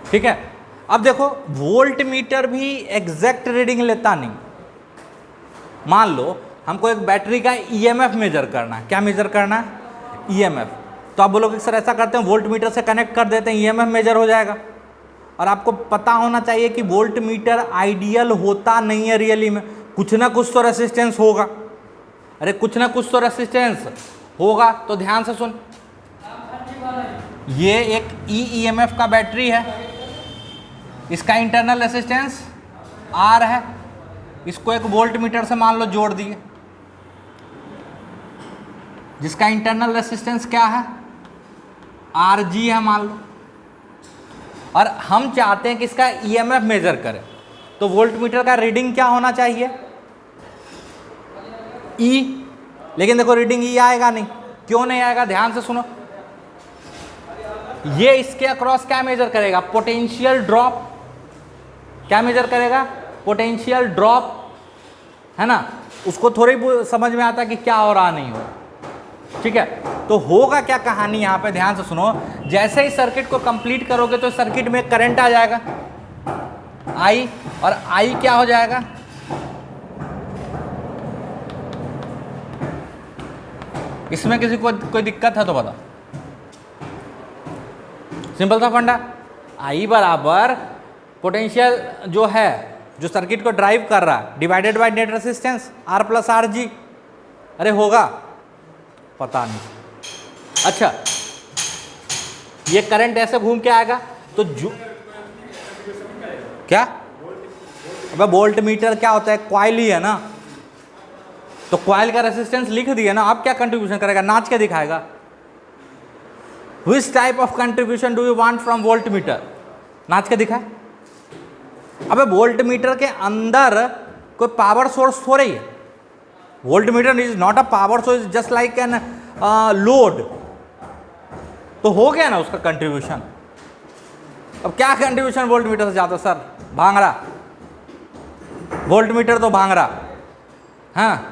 ठीक है। अब देखो वोल्ट मीटर भी एग्जैक्ट रीडिंग लेता नहीं। मान लो हमको एक बैटरी का ईएमएफ मेजर करना है। क्या मेजर करना है? ईएमएफ। तो आप बोलोगे सर ऐसा करते हैं वोल्ट मीटर से कनेक्ट कर देते हैं, ईएमएफ मेजर हो जाएगा। और आपको पता होना चाहिए कि वोल्ट मीटर आइडियल होता नहीं है रियली में, कुछ ना कुछ तो रेसिस्टेंस होगा। अरे कुछ ना कुछ तो रेसिस्टेंस होगा। तो ध्यान से सुन, ये एक ईएमएफ का बैटरी है, इसका इंटरनल रेसिस्टेंस आर है, इसको एक वोल्ट मीटर से मान लो जोड़ दिए, जिसका इंटरनल रेसिस्टेंस क्या है? आर जी है मान लो। और हम चाहते हैं कि इसका ईएमएफ मेजर करें, तो वोल्ट मीटर का रीडिंग क्या होना चाहिए? ई। लेकिन देखो रीडिंग ई आएगा नहीं। क्यों नहीं आएगा? ध्यान से सुनो, ये इसके अक्रॉस क्या मेजर करेगा? Potential drop. क्या मेजर करेगा? पोटेंशियल ड्रॉप, है ना। उसको थोड़ी समझ में आता कि क्या हो रहा नहीं हो रहा। ठीक है, तो होगा क्या कहानी यहां पे? ध्यान से सुनो, जैसे ही सर्किट को कंप्लीट करोगे तो सर्किट में करंट आ जाएगा आई, और आई क्या हो जाएगा? इसमें किसी को कोई दिक्कत है तो बता। सिंपल सा फंडा, आई बराबर पोटेंशियल जो है, जो सर्किट को ड्राइव कर रहा है, divided by net resistance R plus R G. अरे होगा? पता नहीं। अच्छा, ये करंट ऐसे घूम के आएगा तो जो क्या? अबे वोल्ट मीटर क्या होता है? क्वाइल ही है ना। तो क्वाइल का रेसिस्टेंस लिख दिया ना। अब क्या कंट्रीब्यूशन करेगा? नाच के दिखाएगा। Which type of contribution do you want from voltmeter? नाच के दिखाए। अबे वोल्ट मीटर के अंदर कोई पावर सोर्स हो रही है। Volt meter is not a power source, just like an load. तो हो गया ना उसका कंट्रीब्यूशन। अब क्या कंट्रीब्यूशन वोल्ट मीटर से जाता? सर भांगड़ा, वोल्ट मीटर तो भांगड़ा, हाँ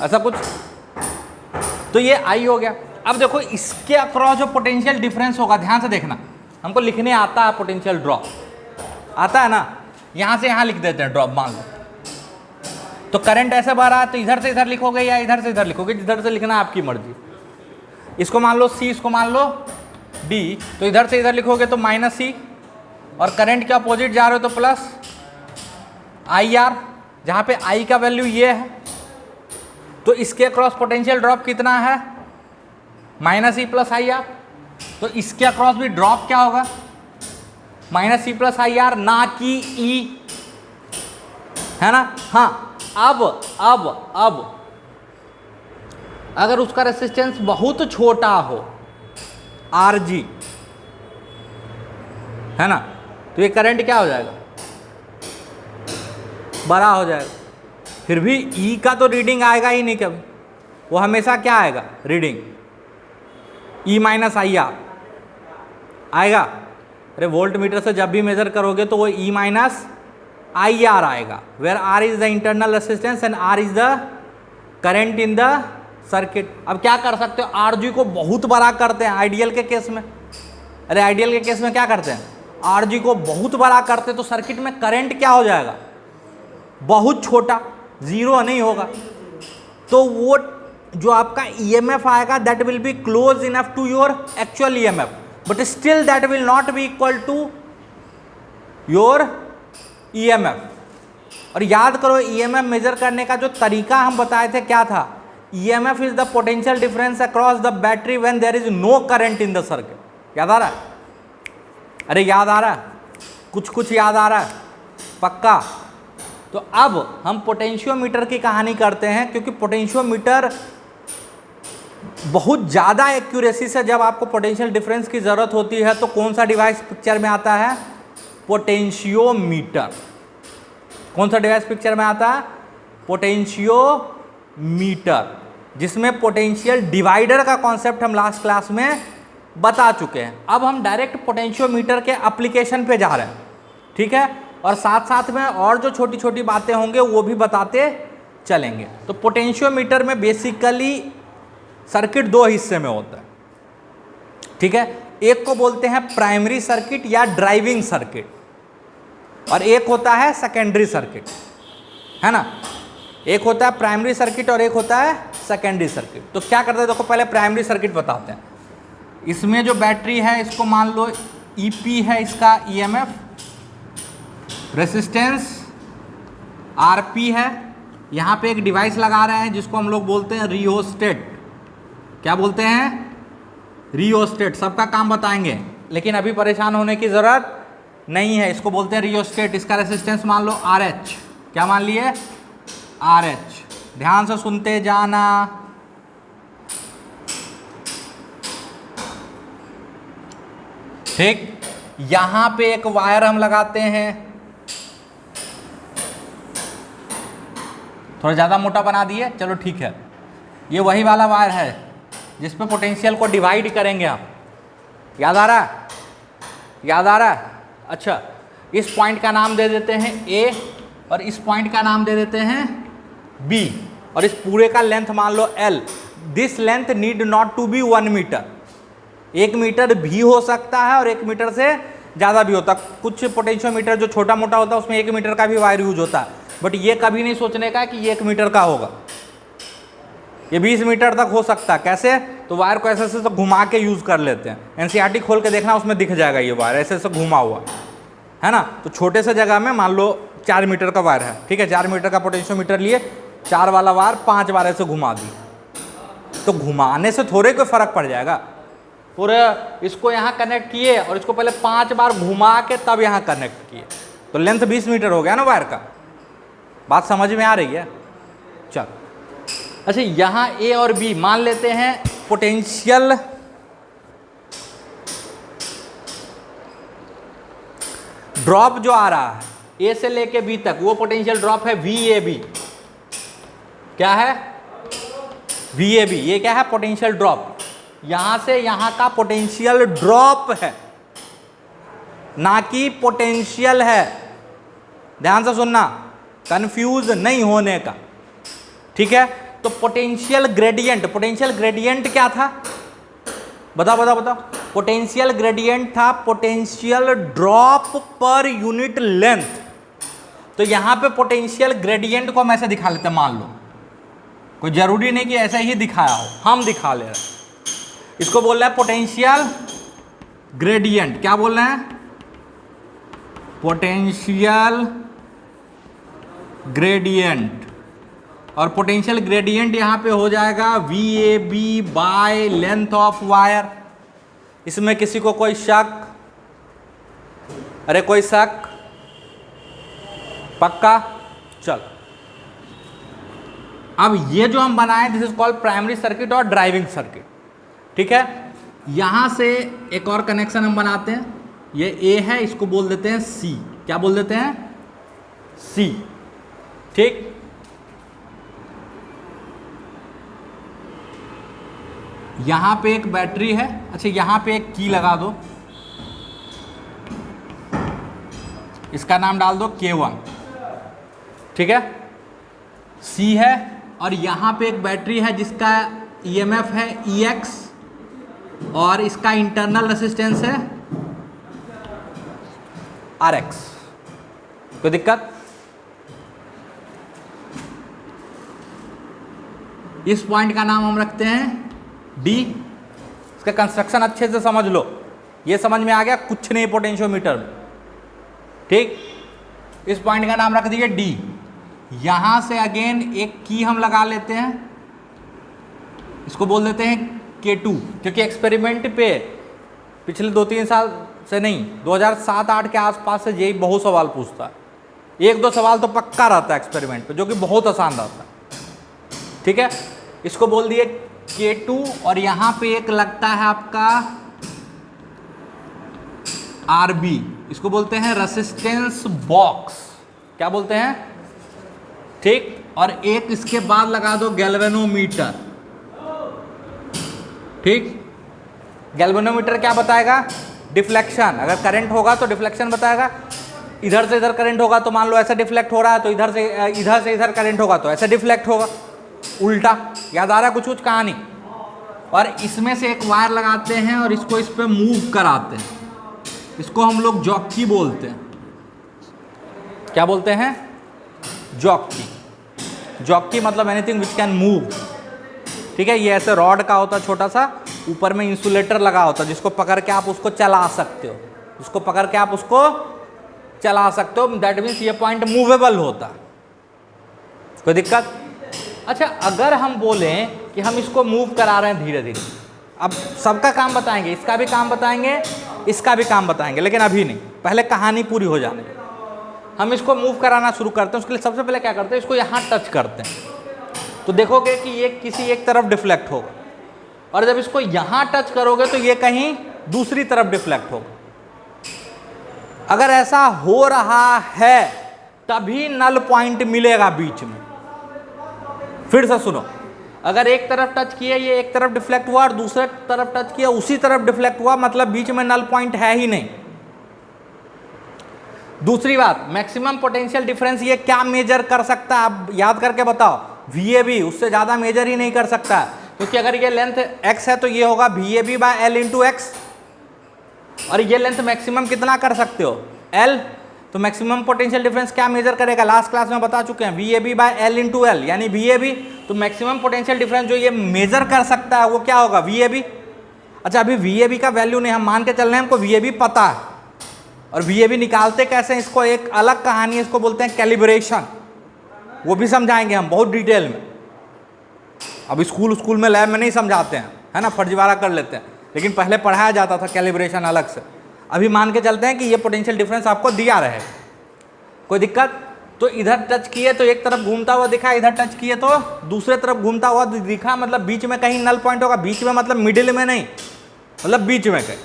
ऐसा कुछ। तो ये आई हो गया। अब देखो इसके अक्रॉस जो पोटेंशियल डिफरेंस होगा, ध्यान से देखना, हमको लिखने आता है पोटेंशियल ड्रॉप, आता है ना। यहां से यहां लिख देते हैं ड्रॉप, मान लो। तो करंट ऐसे बह रहा है तो इधर से इधर लिखोगे या इधर से इधर लिखोगे? जिधर से लिखना आपकी मर्जी। इसको मान लो सी, इसको मान लो डी, तो इधर से इधर लिखोगे तो माइनस सी, और करंट के अपोजिट जा रहे हो तो प्लस आई आर, जहां पे आई का वैल्यू ये है। तो इसके अक्रॉस पोटेंशियल ड्रॉप कितना है? Minus E plus I R. तो इसके अक्रॉस भी ड्रॉप क्या होगा? Minus E plus I R, ना कि ई, है ना। हाँ, अब अगर उसका रेसिस्टेंस बहुत छोटा हो, आर जी, है ना, तो ये करंट क्या हो जाएगा? बड़ा हो जाएगा। फिर भी ई का तो रीडिंग आएगा ही नहीं कभी, वो हमेशा क्या आएगा? Reading E minus I R आएगा। अरे वोल्ट मीटर से जब भी मेजर करोगे तो वो ई माइनस आई आर आएगा, where R is the internal resistance and R is the current in the circuit. अब क्या कर सकते हो? आर जी को बहुत बड़ा करते हैं आइडियल के केस में। अरे आइडियल के केस में क्या करते हैं? आर जी को बहुत बड़ा करते, तो सर्किट में करंट क्या हो जाएगा? बहुत छोटा, जीरो नहीं होगा। तो वो जो आपका ईएमएफ आएगा that will be close enough to your actual EMF, but still that will not be equal to your EMF. और याद करो ईएमएफ मेजर करने का जो तरीका हम बताए थे क्या था? EMF is the potential difference across the battery when there is no current in the circuit. याद आ रहा है? अरे याद आ रहा है? कुछ याद आ रहा है? पक्का? तो अब हम पोटेंशियोमीटर की कहानी करते हैं, क्योंकि पोटेंशियोमीटर बहुत ज़्यादा एक्यूरेसी से जब आपको पोटेंशियल डिफरेंस की ज़रूरत होती है तो कौन सा डिवाइस पिक्चर में आता है? पोटेंशियोमीटर। कौन सा डिवाइस पिक्चर में आता है? पोटेंशियोमीटर, जिसमें पोटेंशियल डिवाइडर का कॉन्सेप्ट हम लास्ट क्लास में बता चुके हैं। अब हम डायरेक्ट पोटेंशियोमीटर के एप्लीकेशन पे जा रहे हैं, ठीक है, और साथ साथ में और जो छोटी छोटी बातें होंगे वो भी बताते चलेंगे। तो पोटेंशियोमीटर में बेसिकली सर्किट दो हिस्से में होता है, ठीक है। एक को बोलते हैं प्राइमरी सर्किट या ड्राइविंग सर्किट, और एक होता है सेकेंडरी सर्किट, है ना। एक होता है प्राइमरी सर्किट और एक होता है सेकेंडरी सर्किट। तो क्या करते हैं, देखो पहले प्राइमरी सर्किट बताते हैं। इसमें जो बैटरी है इसको मान लो ईपी है इसका ईएमएफ, रेसिस्टेंस आरपी है। यहाँ पे एक डिवाइस लगा रहे हैं जिसको हम लोग बोलते हैं रियोस्टेट। क्या बोलते हैं? रियोस्टेट। सबका काम बताएंगे, लेकिन अभी परेशान होने की ज़रूरत नहीं है। इसको बोलते हैं रियोस्टेट। इसका रेसिस्टेंस मान लो RH। क्या मान लिए? RH। ध्यान से सुनते जाना। ठीक, यहां पे एक वायर हम लगाते हैं, थोड़ा ज़्यादा मोटा बना दिए, चलो ठीक है। ये वही वाला वायर है जिस पे पोटेंशियल को डिवाइड करेंगे हम। याद आ रहा है? याद आ रहा है? अच्छा, इस पॉइंट का नाम दे देते हैं A और इस पॉइंट का नाम दे देते हैं B, और इस पूरे का लेंथ मान लो L। This length need not to be 1 metre. 1 metre भी हो सकता है और 1 मीटर से ज़्यादा भी होता है। कुछ पोटेंशियोमीटर जो छोटा मोटा होता है उसमें 1 मीटर का भी वायर यूज होता है, बट ये कभी नहीं सोचने का कि ये 1 मीटर का होगा। ये 20 मीटर तक हो सकता है। कैसे? तो वायर को ऐसे ऐसे तो घुमा के यूज़ कर लेते हैं। एनसीईआरटी खोल के देखना, उसमें दिख जाएगा ये वायर ऐसे ऐसे घुमा हुआ है ना। तो छोटे से जगह में मान लो 4 मीटर का वायर है, ठीक है, 4 मीटर का पोटेंशियोमीटर लिए, 4 वाला वायर 5 बार ऐसे घुमा दी, तो घुमाने से थोड़े कोई फर्क पड़ जाएगा। पूरे इसको यहाँ कनेक्ट किए और इसको पहले 5 बार घुमा के तब यहाँ कनेक्ट किए, तो लेंथ 20 मीटर हो गया ना वायर का। बात समझ में आ रही है? चल, अच्छा, यहाँ A और B मान लेते हैं पोटेंशियल ड्रॉप जो आ रहा है A से लेके B तक, वो पोटेंशियल ड्रॉप है VAB। क्या है? VAB। ये क्या है? Potential drop. यहां से यहां का पोटेंशियल ड्रॉप है, ना कि पोटेंशियल है। ध्यान से सुनना, कंफ्यूज नहीं होने का, ठीक है। तो पोटेंशियल ग्रेडियंट, पोटेंशियल ग्रेडियंट क्या था? बताओ बताओ बताओ। पोटेंशियल ग्रेडियंट था potential drop per unit length. तो यहां पे पोटेंशियल ग्रेडियंट को हम ऐसे दिखा लेते हैं, मान लो, कोई जरूरी नहीं कि ऐसा ही दिखाया हो, हम दिखा ले रहे हैं। इसको बोल रहे हैं पोटेंशियल ग्रेडियंट। क्या बोल रहे हैं? Potential gradient. और पोटेंशियल ग्रेडियंट यहां पे हो जाएगा VAB by length of wire. इसमें किसी को कोई शक? अरे कोई शक? पक्का? चल, अब ये जो हम बनाए, this is called primary circuit और ड्राइविंग सर्किट, ठीक है। यहां से एक और कनेक्शन हम बनाते हैं। ये A है, इसको बोल देते हैं C। क्या बोल देते हैं? C, ठीक। यहां पे एक बैटरी है। अच्छा, यहां पे एक की लगा दो, इसका नाम डाल दो K1, ठीक है। C है, और यहां पे एक बैटरी है जिसका EMF है EX, और इसका इंटरनल रेसिस्टेंस है RX। कोई दिक्कत? इस पॉइंट का नाम हम रखते हैं D। इसका कंस्ट्रक्शन अच्छे से समझ लो, ये समझ में आ गया? कुछ नहीं पोटेंशियोमीटर में, ठीक। इस पॉइंट का नाम रख दिए D। यहां से अगेन एक की हम लगा लेते हैं, इसको बोल देते हैं K2, क्योंकि एक्सपेरिमेंट पे पिछले 2-3 साल से नहीं, 2007-8 के आसपास से यही बहुत सवाल पूछता है। 1-2 सवाल तो पक्का रहता है एक्सपेरिमेंट पे, जो कि बहुत आसान रहता है, ठीक है। इसको बोल दिए K2, और यहां पे एक लगता है आपका RB, इसको बोलते हैं रेसिस्टेंस बॉक्स। क्या बोलते हैं? ठीक। और एक इसके बाद लगा दो गैल्वेनोमीटर, ठीक। गैल्वेनोमीटर क्या बताएगा? डिफ्लेक्शन। अगर करंट होगा तो डिफ्लेक्शन बताएगा। इधर से इधर करंट होगा तो मान लो ऐसा डिफ्लेक्ट हो रहा है, तो इधर से इधर करंट होगा तो ऐसा डिफ्लेक्ट होगा, उल्टा। याद आ रहा है कुछ कुछ कहानी? और इसमें से एक वायर लगाते हैं और इसको इस पे मूव कराते हैं, इसको हम लोग जॉकी बोलते हैं। क्या बोलते हैं? जॉकी। जॉकी मतलब एनीथिंग विच कैन मूव। ठीक है, ये ऐसे रॉड का होता है छोटा सा, ऊपर में इंसुलेटर लगा होता है, जिसको पकड़ के आप उसको चला सकते हो, जिसको पकड़ के आप उसको चला सकते हो। दैट मीन्स ये पॉइंट मूवेबल होता। कोई दिक्कत? अच्छा, अगर हम बोलें कि हम इसको मूव करा रहे हैं धीरे धीरे, अब सबका काम बताएंगे, इसका भी काम बताएंगे, इसका भी काम बताएंगे, लेकिन अभी नहीं, पहले कहानी पूरी हो जाने। हम इसको मूव कराना शुरू करते हैं, उसके लिए सबसे पहले क्या करते हैं, इसको यहाँ टच करते हैं, तो देखोगे कि ये किसी एक तरफ डिफ्लेक्ट होगा, और जब इसको यहाँ टच करोगे तो ये कहीं दूसरी तरफ डिफ्लेक्ट होगा। अगर ऐसा हो रहा है तभी नल पॉइंट मिलेगा बीच में। फिर से सुनो, अगर एक तरफ टच किया ये एक तरफ डिफ्लेक्ट हुआ और दूसरे तरफ टच किया उसी तरफ डिफ्लेक्ट हुआ, मतलब बीच में नल पॉइंट है ही नहीं। दूसरी बात, मैक्सिमम पोटेंशियल डिफरेंस ये क्या मेजर कर सकता है, आप याद करके बताओ। VAB, उससे ज्यादा मेजर ही नहीं कर सकता, क्योंकि अगर ये लेंथ x है तो ये होगा VAB by L into x, और ये लेंथ मैक्सिमम कितना कर सकते हो, L। तो मैक्सिमम पोटेंशियल डिफरेंस क्या मेजर करेगा, लास्ट क्लास में बता चुके हैं, VAB by L into L, यानी VAB। तो मैक्सिमम पोटेंशियल डिफरेंस जो ये मेजर कर सकता है वो क्या होगा, VAB। अच्छा, अभी VAB का वैल्यू नहीं, हम मान के चल रहे हैं हमको VAB पता है, और VAB निकालते कैसे, इसको एक अलग कहानी है, इसको बोलते हैं कैलिब्रेशन, वो भी समझाएंगे हम बहुत डिटेल में। अब स्कूल में लैब में नहीं समझाते हैं, है ना, फर्जीवाड़ा कर लेते हैं, लेकिन पहले पढ़ाया जाता था कैलिब्रेशन अलग से। अभी मान के चलते हैं कि ये पोटेंशियल डिफरेंस आपको दिया रहे, कोई दिक्कत? तो इधर टच किए तो एक तरफ घूमता हुआ दिखा, इधर टच किए तो दूसरे तरफ घूमता हुआ दिखा, मतलब बीच में कहीं नल पॉइंट होगा। बीच में मतलब मिडिल में नहीं, मतलब बीच में कहीं।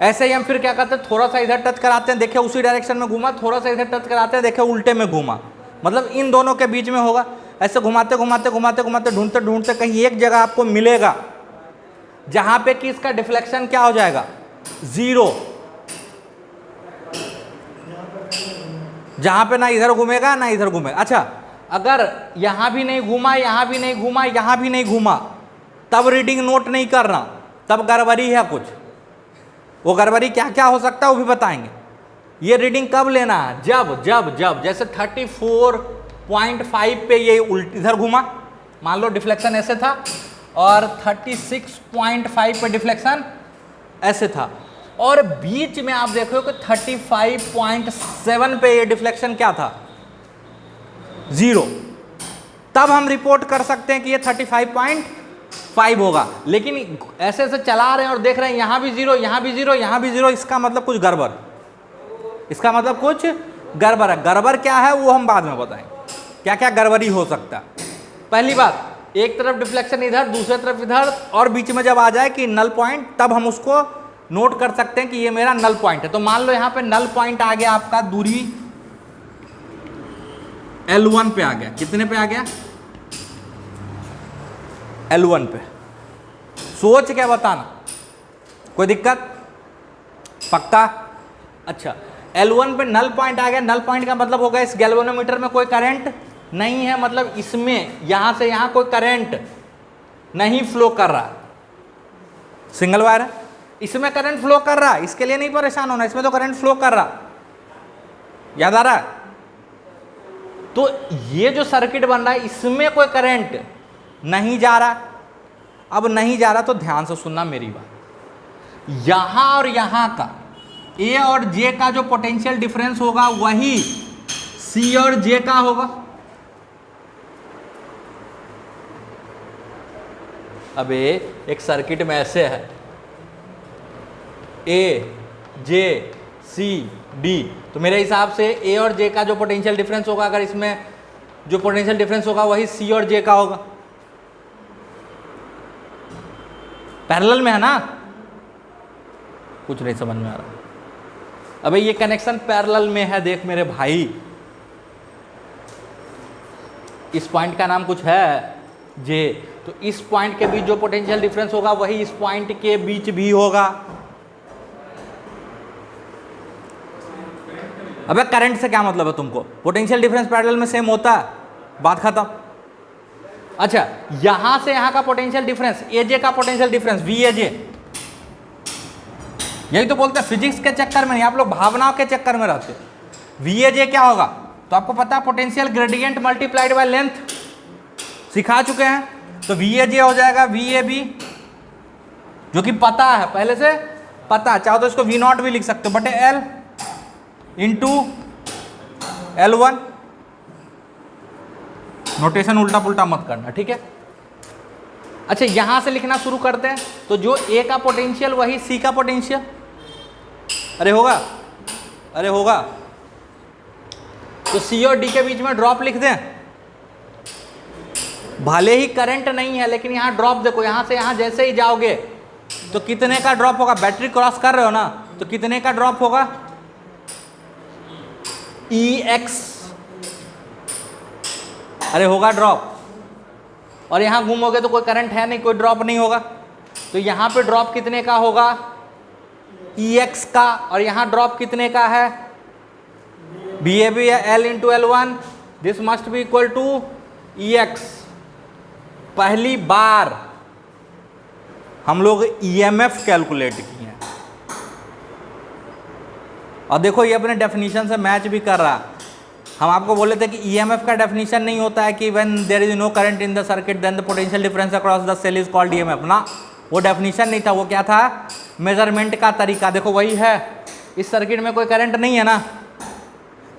ऐसे ही हम फिर क्या करते हैं, थोड़ा सा इधर टच कराते हैं, देखे उसी डायरेक्शन में घूमा, थोड़ा सा इधर टच कराते हैं, देखे उल्टे में घूमा, मतलब इन दोनों के बीच में होगा। ऐसे घुमाते घुमाते घुमाते घुमाते ढूंढते ढूंढते कहीं एक जगह आपको मिलेगा जहां पे कि इसका डिफ्लेक्शन क्या हो जाएगा, 0, जहां पे ना इधर घूमेगा ना इधर घूमेगा। अच्छा, अगर यहां भी नहीं घूमा, यहां भी नहीं घूमा, यहां भी नहीं घूमा, तब रीडिंग नोट नहीं करना, तब गड़बड़ी है कुछ। वो गड़बड़ी क्या क्या हो सकता है वो भी बताएंगे। ये रीडिंग कब लेना है, जब जब जब जैसे 34.5 पे ये इधर घूमा, मान लो डिफ्लेक्शन ऐसे था, और 36.5 पे डिफ्लेक्शन ऐसे था, और बीच में आप देखो कि 35.7 पे ये डिफ्लेक्शन क्या था, 0। तब हम रिपोर्ट कर सकते हैं कि ये 35.5 होगा। लेकिन ऐसे ऐसे चला रहे हैं और देख रहे हैं यहाँ भी 0, यहाँ भी 0, यहाँ भी 0, इसका मतलब कुछ गड़बड़, इसका मतलब कुछ गड़बड़ है। गड़बड़ क्या है वो हम बाद में बताएंगे, क्या क्या गड़बड़ी हो सकता है। पहली बात, एक तरफ डिफ्लेक्शन इधर, दूसरे तरफ इधर, और बीच में जब आ जाए कि नल पॉइंट, तब हम उसको नोट कर सकते हैं कि ये मेरा नल पॉइंट है। तो मान लो यहाँ पे नल पॉइंट आ गया आपका, दूरी L1 पे आ गया। कितने पे आ गया, L1 पे। सोच क्या बताना, कोई दिक्कत, पक्का? अच्छा, L1 पे नल पॉइंट आ गया। नल पॉइंट का मतलब होगा इस गैल्वेनोमीटर में कोई करंट नहीं है, मतलब इसमें यहां से यहां कोई करंट नहीं फ्लो कर रहा, सिंगल वायर है, इसमें करंट फ्लो कर रहा है, इसके लिए नहीं परेशान होना, इसमें तो करंट फ्लो कर रहा, याद आ रहा है? तो ये जो सर्किट बन रहा है इसमें कोई करंट नहीं जा रहा। अब नहीं जा रहा तो ध्यान से सुनना मेरी बात, यहां और यहां का A और J का जो पोटेंशियल डिफरेंस होगा वही C और J का होगा। अब एक सर्किट में ऐसे है A, J, C, D, तो मेरे हिसाब से A और J का जो पोटेंशियल डिफरेंस होगा, अगर इसमें जो पोटेंशियल डिफरेंस होगा वही C और J का होगा। पैरेलल में है ना, कुछ नहीं समझ में आ रहा। अबे ये कनेक्शन पैरेलल में है, देख मेरे भाई, इस पॉइंट का नाम कुछ है J, तो इस पॉइंट के बीच जो पोटेंशियल डिफरेंस होगा वही इस पॉइंट के बीच भी होगा। अबे करंट से क्या मतलब है तुमको, पोटेंशियल डिफरेंस पैरेलल में सेम होता है, बात खत्म। अच्छा, यहां से यहां का पोटेंशियल डिफरेंस, एजे का पोटेंशियल डिफरेंस वी एजे, यही तो बोलते हैं फिजिक्स के चक्कर में नहीं, आप लोग भावनाओं के चक्कर में रहते हो। वी एजे क्या होगा तो आपको पता है, potential gradient multiplied by length, सिखा चुके हैं। तो वी एजे हो जाएगा वी ए बी, जो कि पता है, पहले से पता है, चाहो तो इसको वी नॉट भी लिख सकते हो, बटे एल इंटू L1, नोटेशन उल्टा पुल्टा मत करना, ठीक है। अच्छा, यहां से लिखना शुरू करते हैं, तो जो ए का पोटेंशियल वही सी का पोटेंशियल, अरे होगा, अरे होगा, तो सी और डी के बीच में ड्रॉप लिख दें। भले ही करंट नहीं है, लेकिन यहां ड्रॉप देखो, यहां से यहां जैसे ही जाओगे तो कितने का ड्रॉप होगा, बैटरी क्रॉस कर रहे हो ना, तो कितने का ड्रॉप होगा, EX, अरे होगा ड्रॉप। और यहां घूमोगे तो कोई करंट है नहीं, कोई ड्रॉप नहीं होगा, तो यहां पे ड्रॉप कितने का होगा, EX का, और यहां ड्रॉप कितने का है, BAB है L into L1, this must be equal to EX। पहली बार हम लोग EMF कैलकुलेट किए हैं, और देखो ये अपने डेफिनेशन से मैच भी कर रहा है। हम आपको बोले थे कि EMF का डेफिनेशन नहीं होता है कि when there is no current in the circuit then the potential difference across the cell is called EMF ना, वो डेफिनेशन नहीं था, वो क्या था, मेजरमेंट का तरीका। देखो वही है, इस सर्किट में कोई करंट नहीं है ना,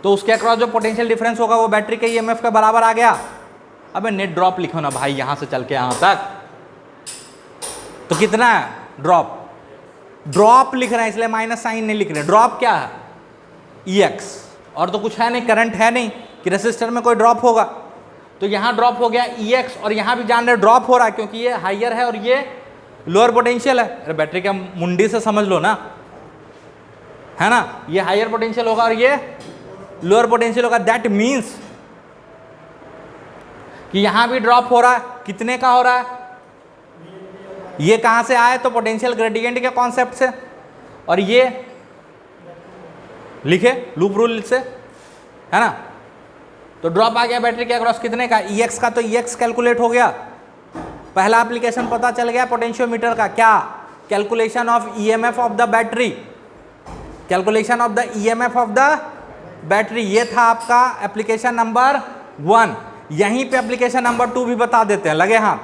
तो उसके अक्रॉस जो पोटेंशियल डिफरेंस होगा वो बैटरी के EMF के बराबर आ गया। अबे नेट ड्रॉप लिखो ना भाई, यहां से चल के यहां तक, तो कितना है ड्रॉप, ड्रॉप लिख रहे हैं इसलिए माइनस साइन नहीं लिख रहे, ड्रॉप क्या है EX, और तो कुछ है नहीं, करंट है नहीं कि रेसिस्टर में कोई ड्रॉप होगा, तो यहां ड्रॉप हो गया EX, और यहां भी जान रहे ड्रॉप हो रहा है क्योंकि ये हाइयर है और ये लोअर पोटेंशियल है। अरे बैटरी का मुंडी से समझ लो ना, है ना, ये हाइयर पोटेंशियल होगा और ये लोअर पोटेंशियल होगा, दैट मीन्स कि यहां भी ड्रॉप हो रहा है, कितने का हो रहा है, ये कहां से आए, तो पोटेंशियल ग्रेडियंट के कॉन्सेप्ट से, और ये लिखे लूप रूल से, है ना, तो ड्रॉप आ गया बैटरी के अक्रॉस कितने का, EX का, तो EX कैलकुलेट हो गया। पहला एप्लीकेशन पता चल गया पोटेंशियोमीटर का, क्या, calculation of EMF of the battery, calculation of the EMF of the battery, ये था आपका एप्लीकेशन नंबर 1। यहीं पे एप्लीकेशन नंबर 2 भी बता देते हैं, लगे हाथ,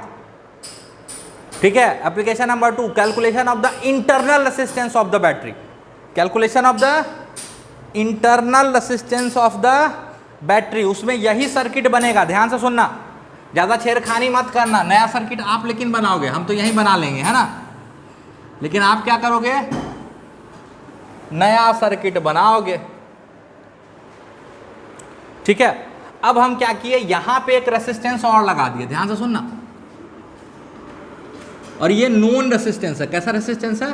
ठीक है। Application number 2, calculation of the internal resistance of the battery, calculation of the internal resistance of the battery, उसमें यही सर्किट बनेगा, ध्यान से सुनना, ज़्यादा छेड़खानी मत करना। नया सर्किट आप लेकिन बनाओगे, हम तो यही बना लेंगे, है ना, लेकिन आप क्या करोगे, नया सर्किट बनाओगे, ठीक है। अब हम क्या किए, यहां पे एक रेसिस्टेंस और लगा दिए, ध्यान से सुनना, और ये नोन रेसिस्टेंस है। कैसा रेसिस्टेंस है,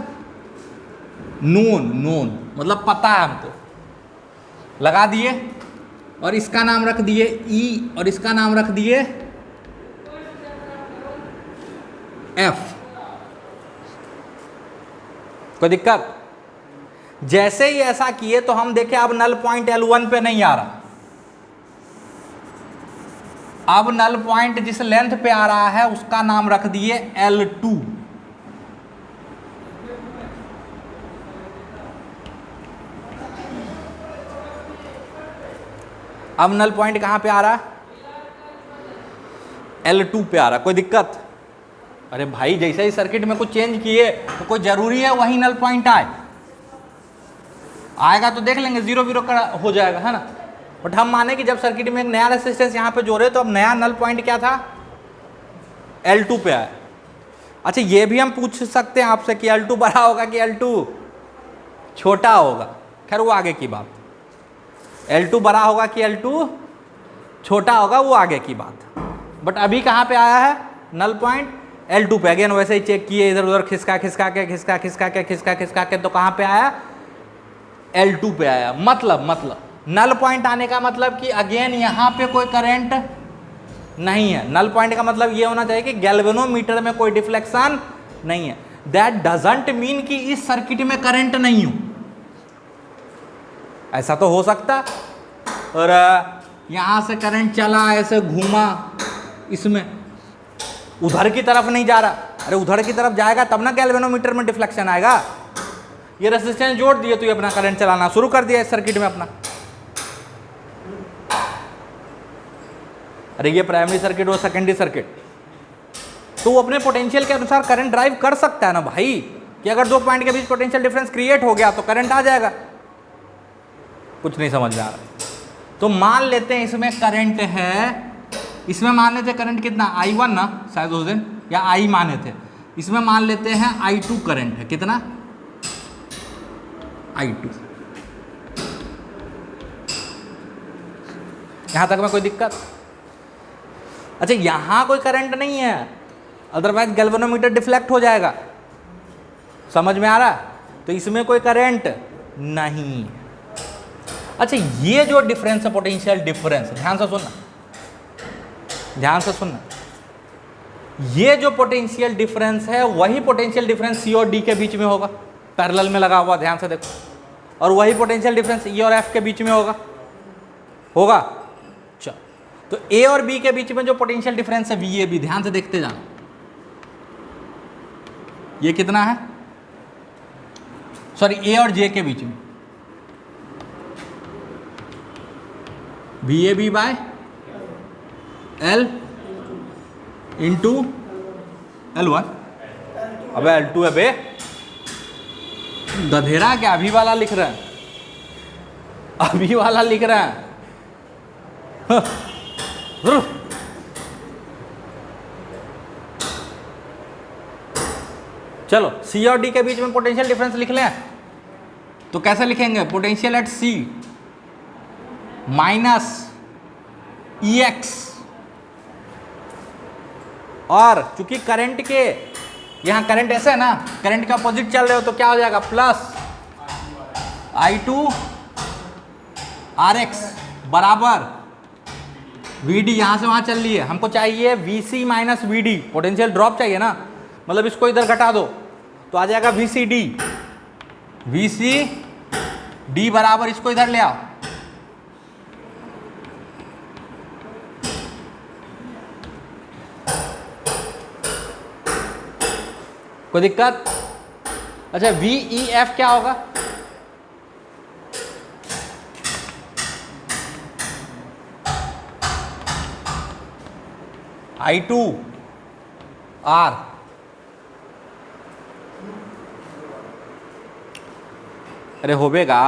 नोन, नोन मतलब पता है हमको, लगा दिए, और इसका नाम रख दिए E, और इसका नाम रख दिए F। कोई दिक्कत, जैसे ही ऐसा किए तो हम देखें अब नल पॉइंट L1 पे नहीं आ रहा, अब नल पॉइंट जिस लेंथ पे आ रहा है उसका नाम रख दिए L2। अब नल पॉइंट कहां पे आ रहा है, L2 पे आ रहा है। कोई दिक्कत, अरे भाई जैसे ही सर्किट में कुछ चेंज किए तो कोई जरूरी है वही नल पॉइंट आएगा तो देख लेंगे, 0 0 का हो जाएगा, है ना। बट हम माने कि जब सर्किट में एक नया रेसिस्टेंस यहाँ पे जोड़े तो अब नया नल पॉइंट क्या था, L2 पे आया। अच्छा, ये भी हम पूछ सकते हैं आपसे कि L2 बड़ा होगा कि L2 छोटा होगा, खैर वो आगे की बात, L2 बड़ा होगा कि L2 छोटा होगा वो आगे की बात। बट अभी कहाँ पे आया है नल पॉइंट, L2 पे। अगेन वैसे ही चेक किए, इधर उधर खिसका खिसका के तो कहाँ पे आया, L2 पे आया। मतलब नल पॉइंट आने का मतलब कि अगेन यहाँ पे कोई करंट नहीं है। नल पॉइंट का मतलब ये होना चाहिए कि गैल्वेनोमीटर में कोई डिफ्लेक्शन नहीं है। दैट डजंट मीन कि इस सर्किट में करंट नहीं हो, ऐसा तो हो सकता, और यहाँ से करंट चला ऐसे घूमा इसमें, उधर की तरफ नहीं जा रहा। अरे उधर की तरफ जाएगा तब ना गैल्वेनोमीटर में डिफ्लेक्शन आएगा। ये रेजिस्टेंस जोड़ दिए तो ये अपना करंट चलाना शुरू कर दिया इस सर्किट में अपना। अरे ये प्राइमरी सर्किट और सेकेंडरी सर्किट, तो वो अपने पोटेंशियल के अनुसार करंट ड्राइव कर सकता है ना भाई, कि अगर दो पॉइंट के बीच पोटेंशियल डिफरेंस क्रिएट हो गया तो करंट आ जाएगा। कुछ नहीं समझ में आ रहा। तो मान लेते हैं इसमें करंट है, इसमें मान लेते करंट कितना I1 ना शायद उस दिन, या I माने थे, इसमें मान लेते हैं I2 करंट है। कितना I2। यहां तक में कोई दिक्कत? अच्छा यहां कोई करंट नहीं है, अदरवाइज गैल्वेनोमीटर डिफ्लेक्ट हो जाएगा। समझ में आ रहा? तो इसमें कोई करंट नहीं। अच्छा ये जो डिफरेंस है पोटेंशियल डिफरेंस, ध्यान से सुनना, ध्यान से सुनना, ये जो पोटेंशियल डिफरेंस है वही पोटेंशियल डिफरेंस सी और डी के बीच में होगा, पैरेलल में लगा हुआ, ध्यान से देखो। और वही पोटेंशियल डिफरेंस ई और एफ के बीच में होगा, होगा। चलो तो ए और बी के बीच में जो पोटेंशियल डिफरेंस है वी ए बी, ध्यान से देखते जाना, ये कितना है, सॉरी ए और जे के बीच में V A B by L into L1। अबे L2 है बे, गधेरा क्या अभी वाला लिख रहा है, अभी वाला लिख रहा है। चलो C और D के बीच में पोटेंशियल डिफरेंस लिख लें, तो कैसे लिखेंगे, potential at C minus EX, और चूंकि करंट के यहाँ करंट ऐसे है ना, करंट का अपोजिट चल रहे हो तो क्या हो जाएगा, प्लस I2 RX बराबर VD, यहाँ से वहाँ चल रही है, हमको चाहिए VC minus VD, potential drop चाहिए ना, मतलब इसको इधर घटा दो तो आ जाएगा VCD, VCD बराबर इसको इधर ले आओ, कोई दिक्कत? अच्छा VEF क्या होगा, I2 R, अरे होवेगा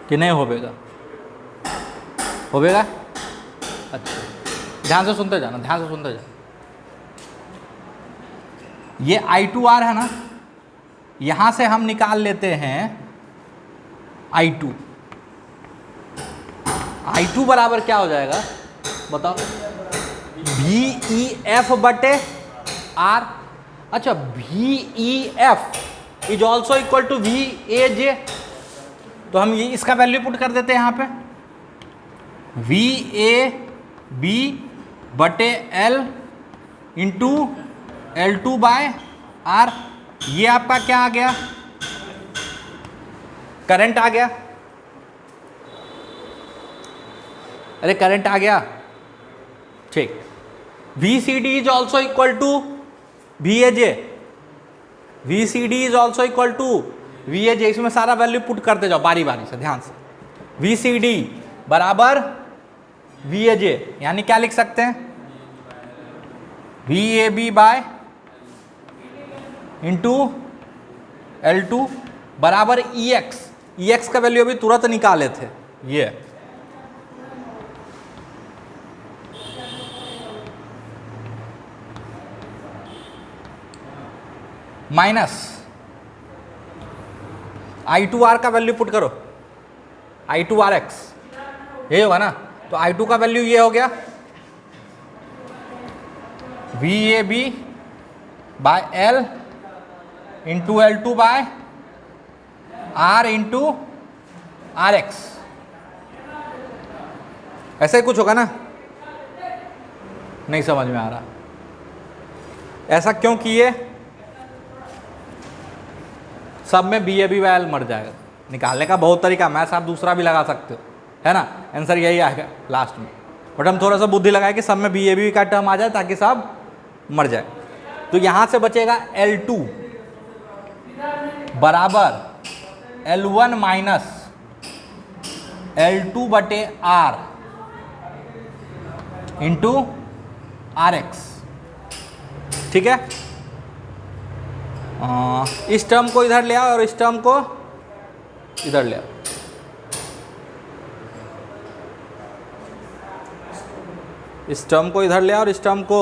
कि नहीं होवेगा, होवेगा। अच्छा ध्यान से सुनते जाना, ध्यान से सुनते जाना। ये I2R है ना, यहां से हम निकाल लेते हैं I2, I2 बराबर क्या हो जाएगा बताओ, VEF बटे R। अच्छा VEF is also equal to VAJ, तो हम ये इसका वैल्यू पुट कर देते हैं यहाँ पे, VAB बटे L into L2 by R। ये आपका क्या आ गया, करंट आ गया, अरे करंट आ गया, ठीक। VCD is also equal to VAJ, VCD is also equal to VAJ, इसमें सारा वैल्यू पुट करते जाओ बारी बारी से, ध्यान से। VCD बराबर VAJ, यानी क्या लिख सकते हैं, VAB बाय इंटू L2 बराबर EX, EX का वैल्यू अभी तुरंत निकाले थे, ये माइनस I2R का वैल्यू पुट करो, I2RX ये होगा ना, तो I2 का वैल्यू ये हो गया VAB by L into L2 by R into RX, ऐसा ही कुछ होगा ना, नहीं समझ में आ रहा, ऐसा क्यों किए, सब में BAB बाय L मर जाएगा, निकालने का बहुत तरीका, मैथ्स आप दूसरा भी लगा सकते हो, है ना, आंसर यही आएगा लास्ट में, बट हम थोड़ा सा बुद्धि लगाए कि सब में BAB का टर्म आ जाए ताकि सब मर जाए। तो यहाँ से बचेगा L2 बराबर L1 माइनस L2 बटे R इंटू RX। ठीक है, इस टर्म को इधर ले आओ और इस टर्म को इधर ले आओ। इस टर्म को इधर ले आओ और इस टर्म को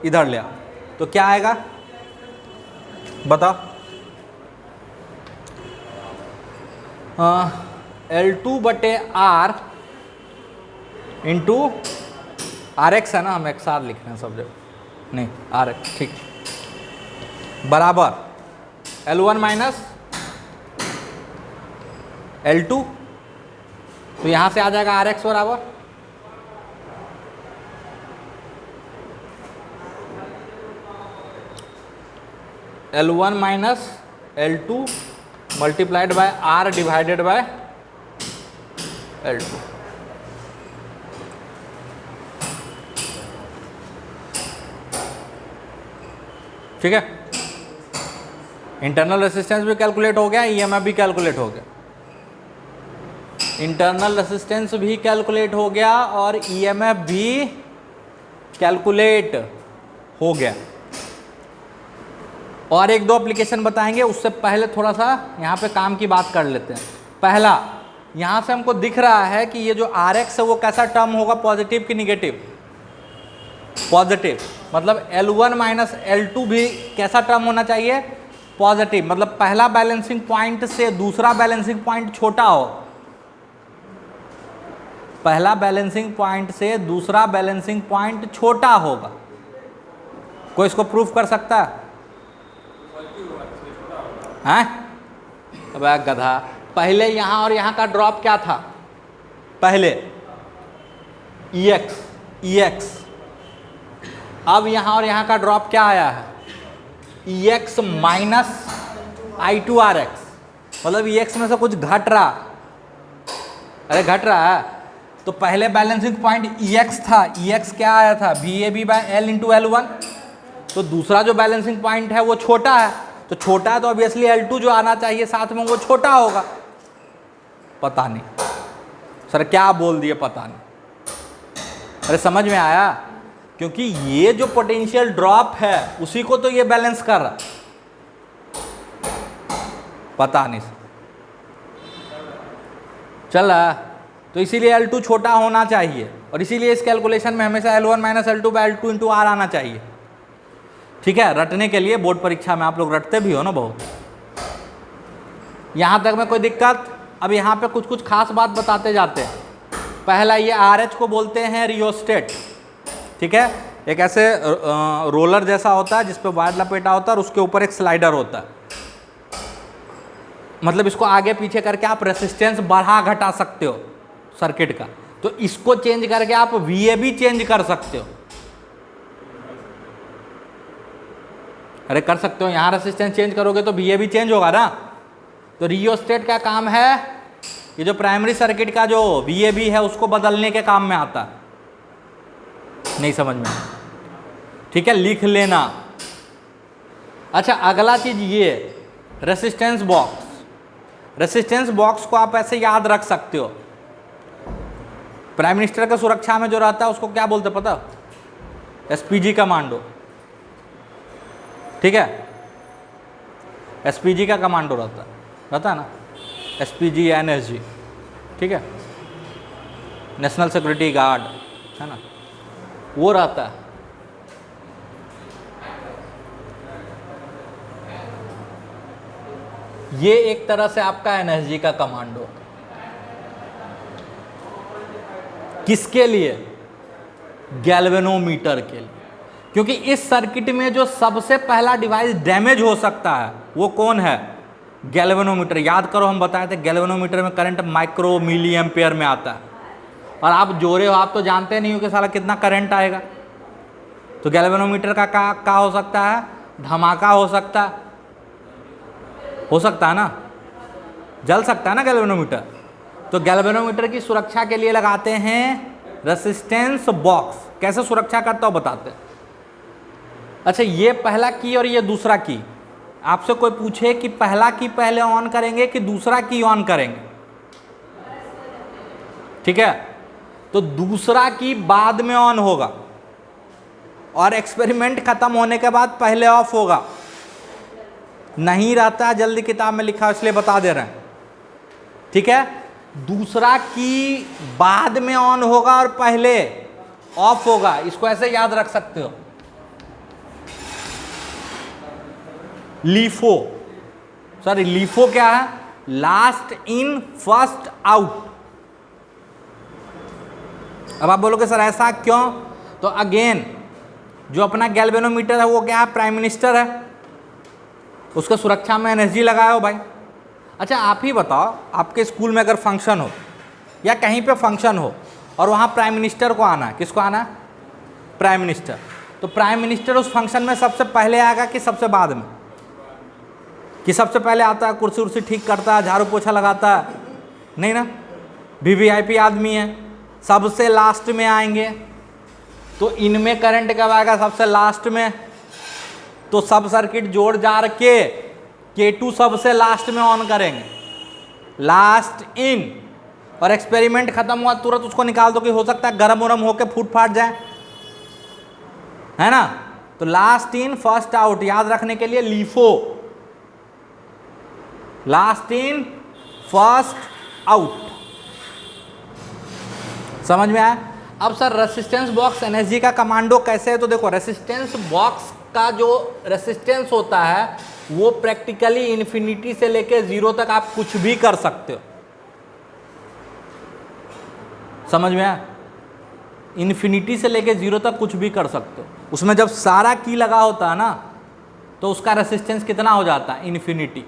इधर ले आओ, तो क्या आएगा बताओ। L2 बटे R इंटू RX है ना, हम XR लिख रहे हैं सब जगह, नहीं RX, ठीक, बराबर L1 माइनस L2, तो यहाँ से आ जाएगा RX बराबर L1 minus L2 multiplied by R divided by L2। ठीक है, इंटरनल रेसिस्टेंस भी कैलकुलेट हो गया, ईएमएफ भी कैलकुलेट हो गया। इंटरनल रेसिस्टेंस भी कैलकुलेट हो गया और ईएमएफ भी कैलकुलेट हो गया। और एक दो एप्लीकेशन बताएंगे, उससे पहले थोड़ा सा यहाँ पे काम की बात कर लेते हैं। पहला, यहाँ से हमको दिख रहा है कि ये जो RX है वो कैसा टर्म होगा, पॉजिटिव कि निगेटिव? पॉजिटिव, मतलब L1 माइनस L2 भी कैसा टर्म होना चाहिए? पॉजिटिव, मतलब पहला बैलेंसिंग पॉइंट से दूसरा बैलेंसिंग पॉइंट छोटा हो। पहला बैलेंसिंग पॉइंट से दूसरा बैलेंसिंग पॉइंट छोटा होगा। कोई इसको प्रूफ कर सकता है? अब गधा, पहले यहाँ और यहाँ का ड्रॉप क्या था? पहले EX, अब यहाँ और यहाँ का ड्रॉप क्या आया है? EX माइनस I2RX, मतलब EX में से कुछ घट रहा, अरे घट रहा है। तो पहले बैलेंसिंग पॉइंट EX था, EX क्या आया था? VAB by L into L1। तो दूसरा जो बैलेंसिंग पॉइंट है वो छोटा है, तो छोटा है तो ऑब्वियसली L2 जो आना चाहिए साथ में वो छोटा होगा। पता नहीं सर क्या बोल दिए, पता नहीं। अरे समझ में आया? क्योंकि ये जो पोटेंशियल ड्रॉप है उसी को तो ये बैलेंस कर रहा, पता नहीं चल रहा। तो इसीलिए L2 छोटा होना चाहिए और इसीलिए इस कैलकुलेशन में हमेशा L1 minus L2 bye L2 into R आना चाहिए। ठीक है, रटने के लिए बोर्ड परीक्षा में आप लोग रटते भी हो ना बहुत। यहाँ तक में कोई दिक्कत? अब यहाँ पे कुछ कुछ खास बात बताते जाते हैं। पहला, ये RH को बोलते हैं रियोस्टेट। ठीक है, एक ऐसे रोलर जैसा होता है जिसपे वायर लपेटा होता है और उसके ऊपर एक स्लाइडर होता है। मतलब इसको आगे पीछे करके आप रेसिस्टेंस बढ़ा घटा सकते हो सर्किट का। तो इसको चेंज करके आप VAB चेंज कर सकते हो। अरे कर सकते हो, यहाँ रेसिस्टेंस चेंज करोगे तो VAB चेंज होगा ना। तो रियोस्टेट का काम है, ये जो प्राइमरी सर्किट का जो VAB है उसको बदलने के काम में आता है। नहीं समझ में? ठीक है, लिख लेना। अच्छा, अगला चीज ये रेसिस्टेंस बॉक्स। रेसिस्टेंस बॉक्स को आप ऐसे याद रख सकते हो। प्राइम मिनिस्टर का सुरक्षा में जो रहता है उसको क्या बोलते पता? SPG commando. ठीक है, SPG का कमांडो रहता है ना, SPG NSG। ठीक है, नेशनल सिक्योरिटी गार्ड है ना, वो रहता है। ये एक तरह से आपका NSG का कमांडो। किसके लिए? गैल्वेनोमीटर के लिए। क्योंकि इस सर्किट में जो सबसे पहला डिवाइस डैमेज हो सकता है वो कौन है? गैल्वेनोमीटर। याद करो, हम बताए थे गैल्वेनोमीटर में करंट माइक्रो मिली एम्पेयर में आता है। और आप जोड़े हो, आप तो जानते नहीं हो कि साला कितना करंट आएगा। तो गैल्वेनोमीटर का क्या हो सकता है? धमाका हो सकता है ना, जल सकता है ना गैल्वेनोमीटर। तो गैल्वेनोमीटर की सुरक्षा के लिए लगाते हैं रेसिस्टेंस बॉक्स। कैसे सुरक्षा करता हो बताते हैं। अच्छा, ये पहला की और ये दूसरा की, आपसे कोई पूछे कि पहला की पहले ऑन करेंगे कि दूसरा की ऑन करेंगे, ठीक है, तो दूसरा की बाद में ऑन होगा और एक्सपेरिमेंट खत्म होने के बाद पहले ऑफ होगा। नहीं रहता जल्दी किताब में लिखा इसलिए बता दे रहे हैं, ठीक है। दूसरा की बाद में ऑन होगा और पहले ऑफ होगा, इसको ऐसे याद रख सकते हो। लीफो, सॉरी लीफो क्या है? Last in first out. अब आप बोलोगे सर ऐसा क्यों? तो अगेन जो अपना गैल्वेनोमीटर है वो क्या है? प्राइम मिनिस्टर है, उसको सुरक्षा में एनएसजी लगाया हो भाई। अच्छा आप ही बताओ, आपके स्कूल में अगर फंक्शन हो या कहीं पे फंक्शन हो और वहाँ प्राइम मिनिस्टर को आना है, किसको आना है? Prime minister. तो प्राइम मिनिस्टर उस फंक्शन में सबसे पहले आएगा कि सबसे बाद में? कि सबसे पहले आता है, कुर्सी उर्सी ठीक करता है, झाड़ू पोछा लगाता है? नहीं ना, वीवीआईपी आदमी है, सबसे लास्ट में आएंगे। तो इनमें करंट कब आएगा? सबसे लास्ट में। तो सब सर्किट जोड़ जार के K2 सबसे लास्ट में ऑन करेंगे, लास्ट इन, और एक्सपेरिमेंट खत्म हुआ तुरंत उसको निकाल दो कि हो सकता है गरम वरम होकर फूट फाट जाए, है ना। तो लास्ट इन फर्स्ट आउट याद रखने के लिए LIFO, last in first out. समझ में आया? अब सर रेसिस्टेंस बॉक्स एनएसजी का कमांडो कैसे है? तो देखो रेसिस्टेंस बॉक्स का जो रेसिस्टेंस होता है वो प्रैक्टिकली इन्फिनिटी से लेके 0 तक आप कुछ भी कर सकते हो। समझ में आया? इन्फिनिटी से लेके 0 तक कुछ भी कर सकते हो। उसमें जब सारा की लगा होता है ना तो उसका रेसिस्टेंस कितना हो जाता है? इन्फिनिटी।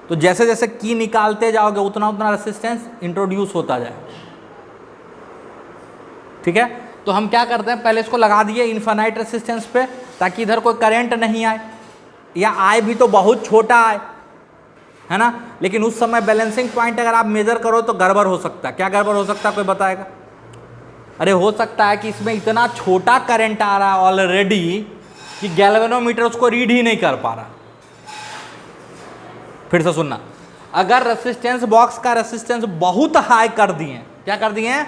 तो जैसे जैसे की निकालते जाओगे उतना उतना रेसिस्टेंस इंट्रोड्यूस होता जाएगा, ठीक है। तो हम क्या करते हैं, पहले इसको लगा दिए इनफाइनाइट रेसिस्टेंस पे ताकि इधर कोई करंट नहीं आए, या आए भी तो बहुत छोटा आए, है ना। लेकिन उस समय बैलेंसिंग पॉइंट अगर आप मेजर करो तो गड़बड़ हो सकता है। क्या गड़बड़ हो सकता है कोई बताएगा? अरे हो सकता है कि इसमें इतना छोटा करंट आ रहा है ऑलरेडी कि गैल्वेनोमीटर उसको रीड ही नहीं कर पा रहा। फिर से सुनना, अगर रेसिस्टेंस बॉक्स का रेसिस्टेंस बहुत हाई कर दिए, क्या कर दिए हैं?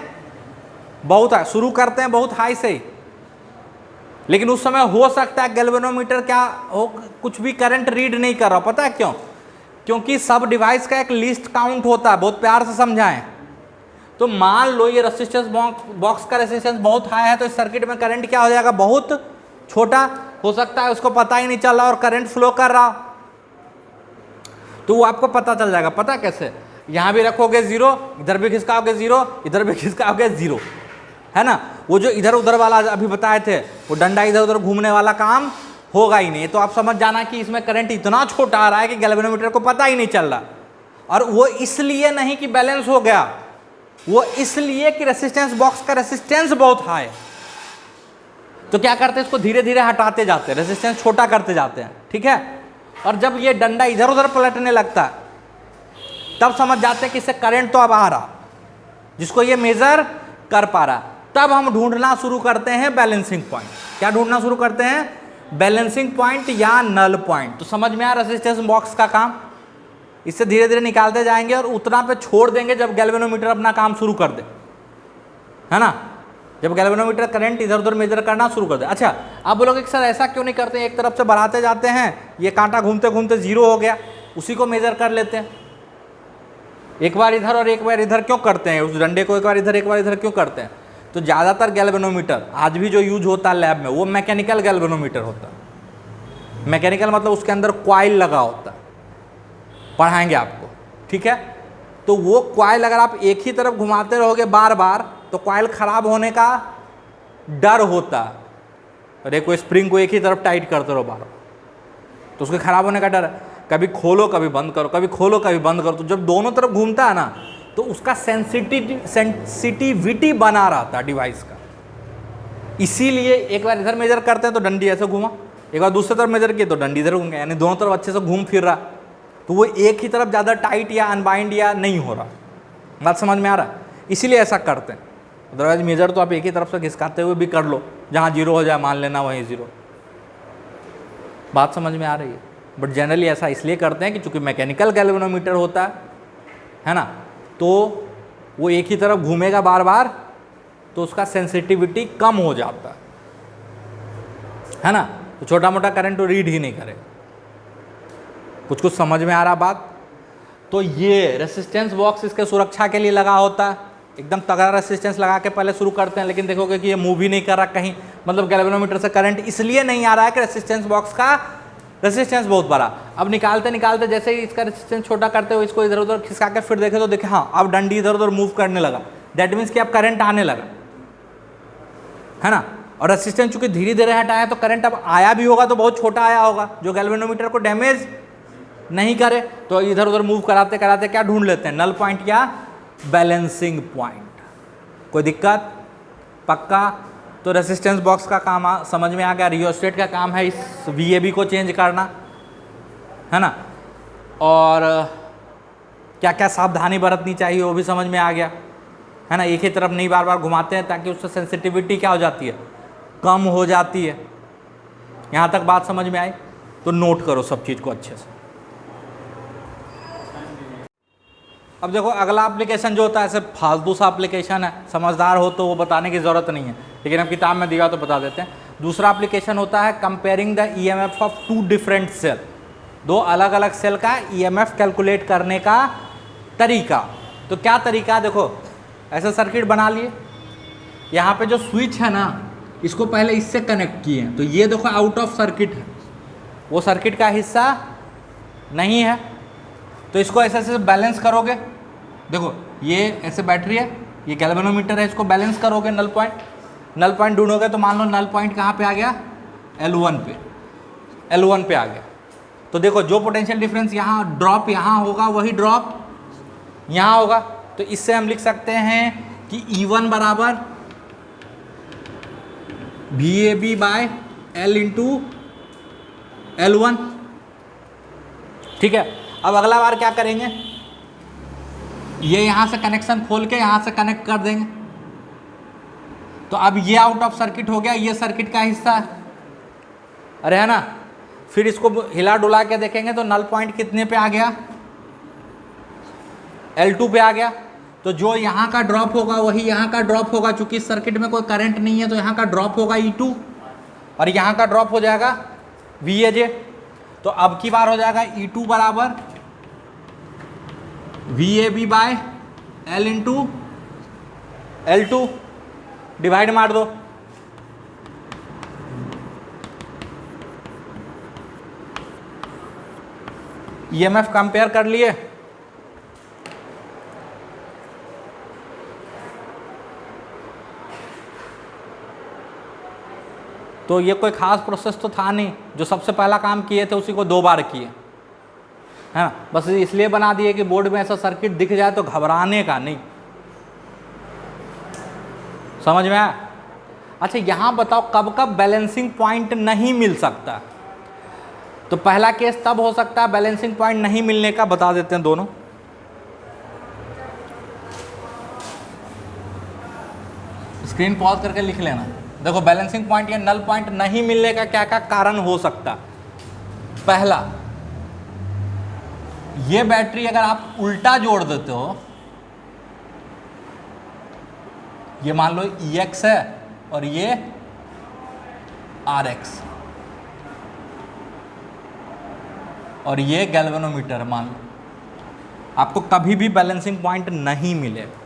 बहुत हाई। शुरू करते हैं बहुत हाई से ही, लेकिन उस समय हो सकता है गैल्वेनोमीटर क्या हो, कुछ भी करंट रीड नहीं कर रहा। पता है क्यों? क्योंकि सब डिवाइस का एक लिस्ट काउंट होता है। बहुत प्यार से समझाएं। तो मान लो ये रेसिस्टेंस बॉक्स का रेसिस्टेंस बहुत हाई है तो इस सर्किट में करंट क्या हो जाएगा? बहुत छोटा हो सकता है, उसको पता ही नहीं चल रहा और करंट फ्लो कर रहा, तो वो आपको पता चल जाएगा। पता कैसे? यहां भी रखोगे 0, इधर भी खिसकाओगे 0, इधर भी खिसकाओगे 0, है ना। वो जो इधर उधर वाला अभी बताए थे वो डंडा इधर उधर घूमने वाला काम होगा ही नहीं। तो आप समझ जाना कि इसमें करंट इतना छोटा आ रहा है कि गैल्वेनोमीटर को पता ही नहीं चल रहा। और वो इसलिए नहीं कि बैलेंस हो गया, वो इसलिए कि रेसिस्टेंस बॉक्स का रेसिस्टेंस बहुत हाई है। तो क्या करते हैं, इसको धीरे धीरे हटाते जाते हैं, रेसिस्टेंस छोटा करते जाते हैं, ठीक है। और जब ये डंडा इधर उधर पलटने लगता है तब समझ जाते हैं कि इससे करंट तो अब आ रहा, जिसको ये मेजर कर पा रहा। तब हम ढूंढना शुरू करते हैं बैलेंसिंग पॉइंट। क्या ढूंढना शुरू करते हैं? बैलेंसिंग पॉइंट या नल पॉइंट। तो समझ में आ रेसिस्टेंस बॉक्स का काम? इससे धीरे धीरे निकालते जाएंगे और उतना पे छोड़ देंगे जब गैल्वेनोमीटर अपना काम शुरू कर दे, है ना। जब गैल्वेनोमीटर करंट इधर उधर मेजर करना शुरू कर दे। अच्छा आप बोलोगे सर ऐसा क्यों नहीं करते? एक तरफ से बढ़ाते जाते हैं, ये कांटा घूमते घूमते 0 हो गया, उसी को मेजर कर लेते हैं। एक बार इधर और एक बार इधर क्यों करते हैं? उस डंडे को एक बार इधर क्यों करते हैं? तो ज़्यादातर गैल्वेनोमीटर आज भी जो यूज होता है लैब में वो मैकेनिकल गैल्वेनोमीटर होता है। मैकेनिकल मतलब उसके अंदर कॉइल लगा होता है, पढ़ाएंगे आपको, ठीक है। तो वो कॉइल अगर आप एक ही तरफ घुमाते रहोगे बार बार तो कॉइल खराब होने का डर होता है। और एक स्प्रिंग को एक ही तरफ टाइट करते रहो बार बार तो उसके खराब होने का डर है। कभी खोलो कभी बंद करो, कभी खोलो कभी बंद करो, तो जब दोनों तरफ घूमता है ना तो उसका सेंसिटिविटी बना रहता है डिवाइस का। इसीलिए एक बार इधर मेजर करते हैं तो डंडी ऐसे घूमा, एक बार दूसरी तरफ मेजर किए तो डंडी इधर घूम गया, यानी दोनों तरफ अच्छे से घूम फिर रहा। तो वो एक ही तरफ ज़्यादा टाइट या अनबाइंड या नहीं हो रहा। बात समझ में आ रहा है? इसीलिए ऐसा करते हैं। अदरवाइज मेजर तो आप एक ही तरफ से घिसकाते हुए भी कर लो, जहाँ 0 हो जाए मान लेना वहीं 0, बात समझ में आ रही है? बट जनरली ऐसा इसलिए करते हैं कि चूंकि मैकेनिकल गैल्वेनोमीटर होता है ना, तो वो एक ही तरफ घूमेगा बार बार, तो उसका सेंसिटिविटी कम हो जाता है ना, तो छोटा मोटा करंट तो रीड ही नहीं करेगा। कुछ कुछ समझ में आ रहा बात? तो ये रेसिस्टेंस बॉक्स इसके सुरक्षा के लिए लगा होता है, एकदम तगड़ा रेसिस्टेंस लगा के पहले शुरू करते हैं, लेकिन देखोगे कि ये मूव ही नहीं कर रहा कहीं, मतलब गैल्वेनोमीटर से करंट इसलिए नहीं आ रहा है कि रेसिस्टेंस बॉक्स का रेसिस्टेंस बहुत बड़ा। अब निकालते निकालते जैसे ही इसका रेसिस्टेंस छोटा करते हुए इसको इधर उधर खिसका के फिर देखे तो देखे हाँ अब डंडी इधर उधर मूव करने लगा, दैट मीन्स कि अब करंट आने लगा, है ना। और रेसिस्टेंस चूंकि धीरे धीरे हटाया तो करंट अब आया भी होगा तो बहुत छोटा आया होगा, जो गैल्वेनोमीटर को डैमेज नहीं करे। तो इधर उधर मूव कराते कराते क्या ढूंढ लेते हैं, नल पॉइंट या बैलेंसिंग पॉइंट। कोई दिक्कत? पक्का? तो रेसिस्टेंस बॉक्स का काम समझ में आ गया। रियोस्टेट का काम है इस VAB को चेंज करना, है ना, और क्या क्या सावधानी बरतनी चाहिए वो भी समझ में आ गया, है ना। एक ही तरफ नहीं बार बार घुमाते हैं ताकि उससे सेंसिटिविटी क्या हो जाती है, कम हो जाती है। यहाँ तक बात समझ में आई? तो नोट करो सब चीज़ को अच्छे से। अब देखो अगला एप्लीकेशन जो होता है ऐसे फालतू सा एप्लीकेशन है, समझदार हो तो वो बताने की ज़रूरत नहीं है, लेकिन अब किताब में दिया तो बता देते हैं। दूसरा एप्लीकेशन होता है comparing the EMF of 2 different cell, 2 अलग अलग सेल का EMF कैलकुलेट करने का तरीका। तो क्या तरीका, देखो ऐसा सर्किट बना लिए, यहाँ पे जो स्विच है ना इसको पहले इससे कनेक्ट किए हैं, तो ये देखो आउट ऑफ सर्किट है, वो सर्किट का हिस्सा नहीं है। तो इसको ऐसे ऐसे बैलेंस करोगे, देखो ये ऐसे बैटरी है, ये गैल्वेनोमीटर है, इसको बैलेंस करोगे नल पॉइंट ढूंढोगे तो मान लो नल पॉइंट कहाँ पे आ गया, L1 पे आ गया। तो देखो जो पोटेंशियल डिफरेंस यहाँ ड्रॉप यहाँ होगा वही ड्रॉप यहाँ होगा। तो इससे हम लिख सकते हैं कि E1 बराबर VAB by L into L1, ठीक है। अब अगला बार क्या करेंगे, ये यहाँ से कनेक्शन खोल के यहाँ से कनेक्ट कर देंगे, तो अब ये आउट ऑफ सर्किट हो गया, ये सर्किट का हिस्सा है, अरे है ना। फिर इसको हिला डुला के देखेंगे तो नल पॉइंट कितने पे आ गया, L2 पे आ गया। तो जो यहाँ का ड्रॉप होगा वही यहाँ का ड्रॉप होगा, चूंकि इस सर्किट में कोई करंट नहीं है तो यहाँ का ड्रॉप होगा E2 और यहाँ का ड्रॉप हो जाएगा VAJ। तो अब की बार हो जाएगा E2 बराबर VAB by L into L2, divide मार दो। EMF कंपेयर कर लिए, तो ये कोई खास प्रोसेस तो था नहीं, जो सबसे पहला काम किए थे उसी को 2 बार किए, है ना। बस इसलिए बना दिए कि बोर्ड में ऐसा सर्किट दिख जाए तो घबराने का नहीं, समझ में आया? अच्छा यहाँ बताओ कब कब बैलेंसिंग पॉइंट नहीं मिल सकता। तो पहला केस तब हो सकता है बैलेंसिंग पॉइंट नहीं मिलने का, बता देते हैं दोनों। स्क्रीन पॉज करके लिख लेना। देखो बैलेंसिंग पॉइंट या नल पॉइंट नहीं मिलने का क्या क्या कारण हो सकता। पहला, ये बैटरी अगर आप उल्टा जोड़ देते हो, ये मान लो EX है और ये RX और ये गैल्वेनोमीटर, मान लो आपको कभी भी बैलेंसिंग पॉइंट नहीं मिलेगा।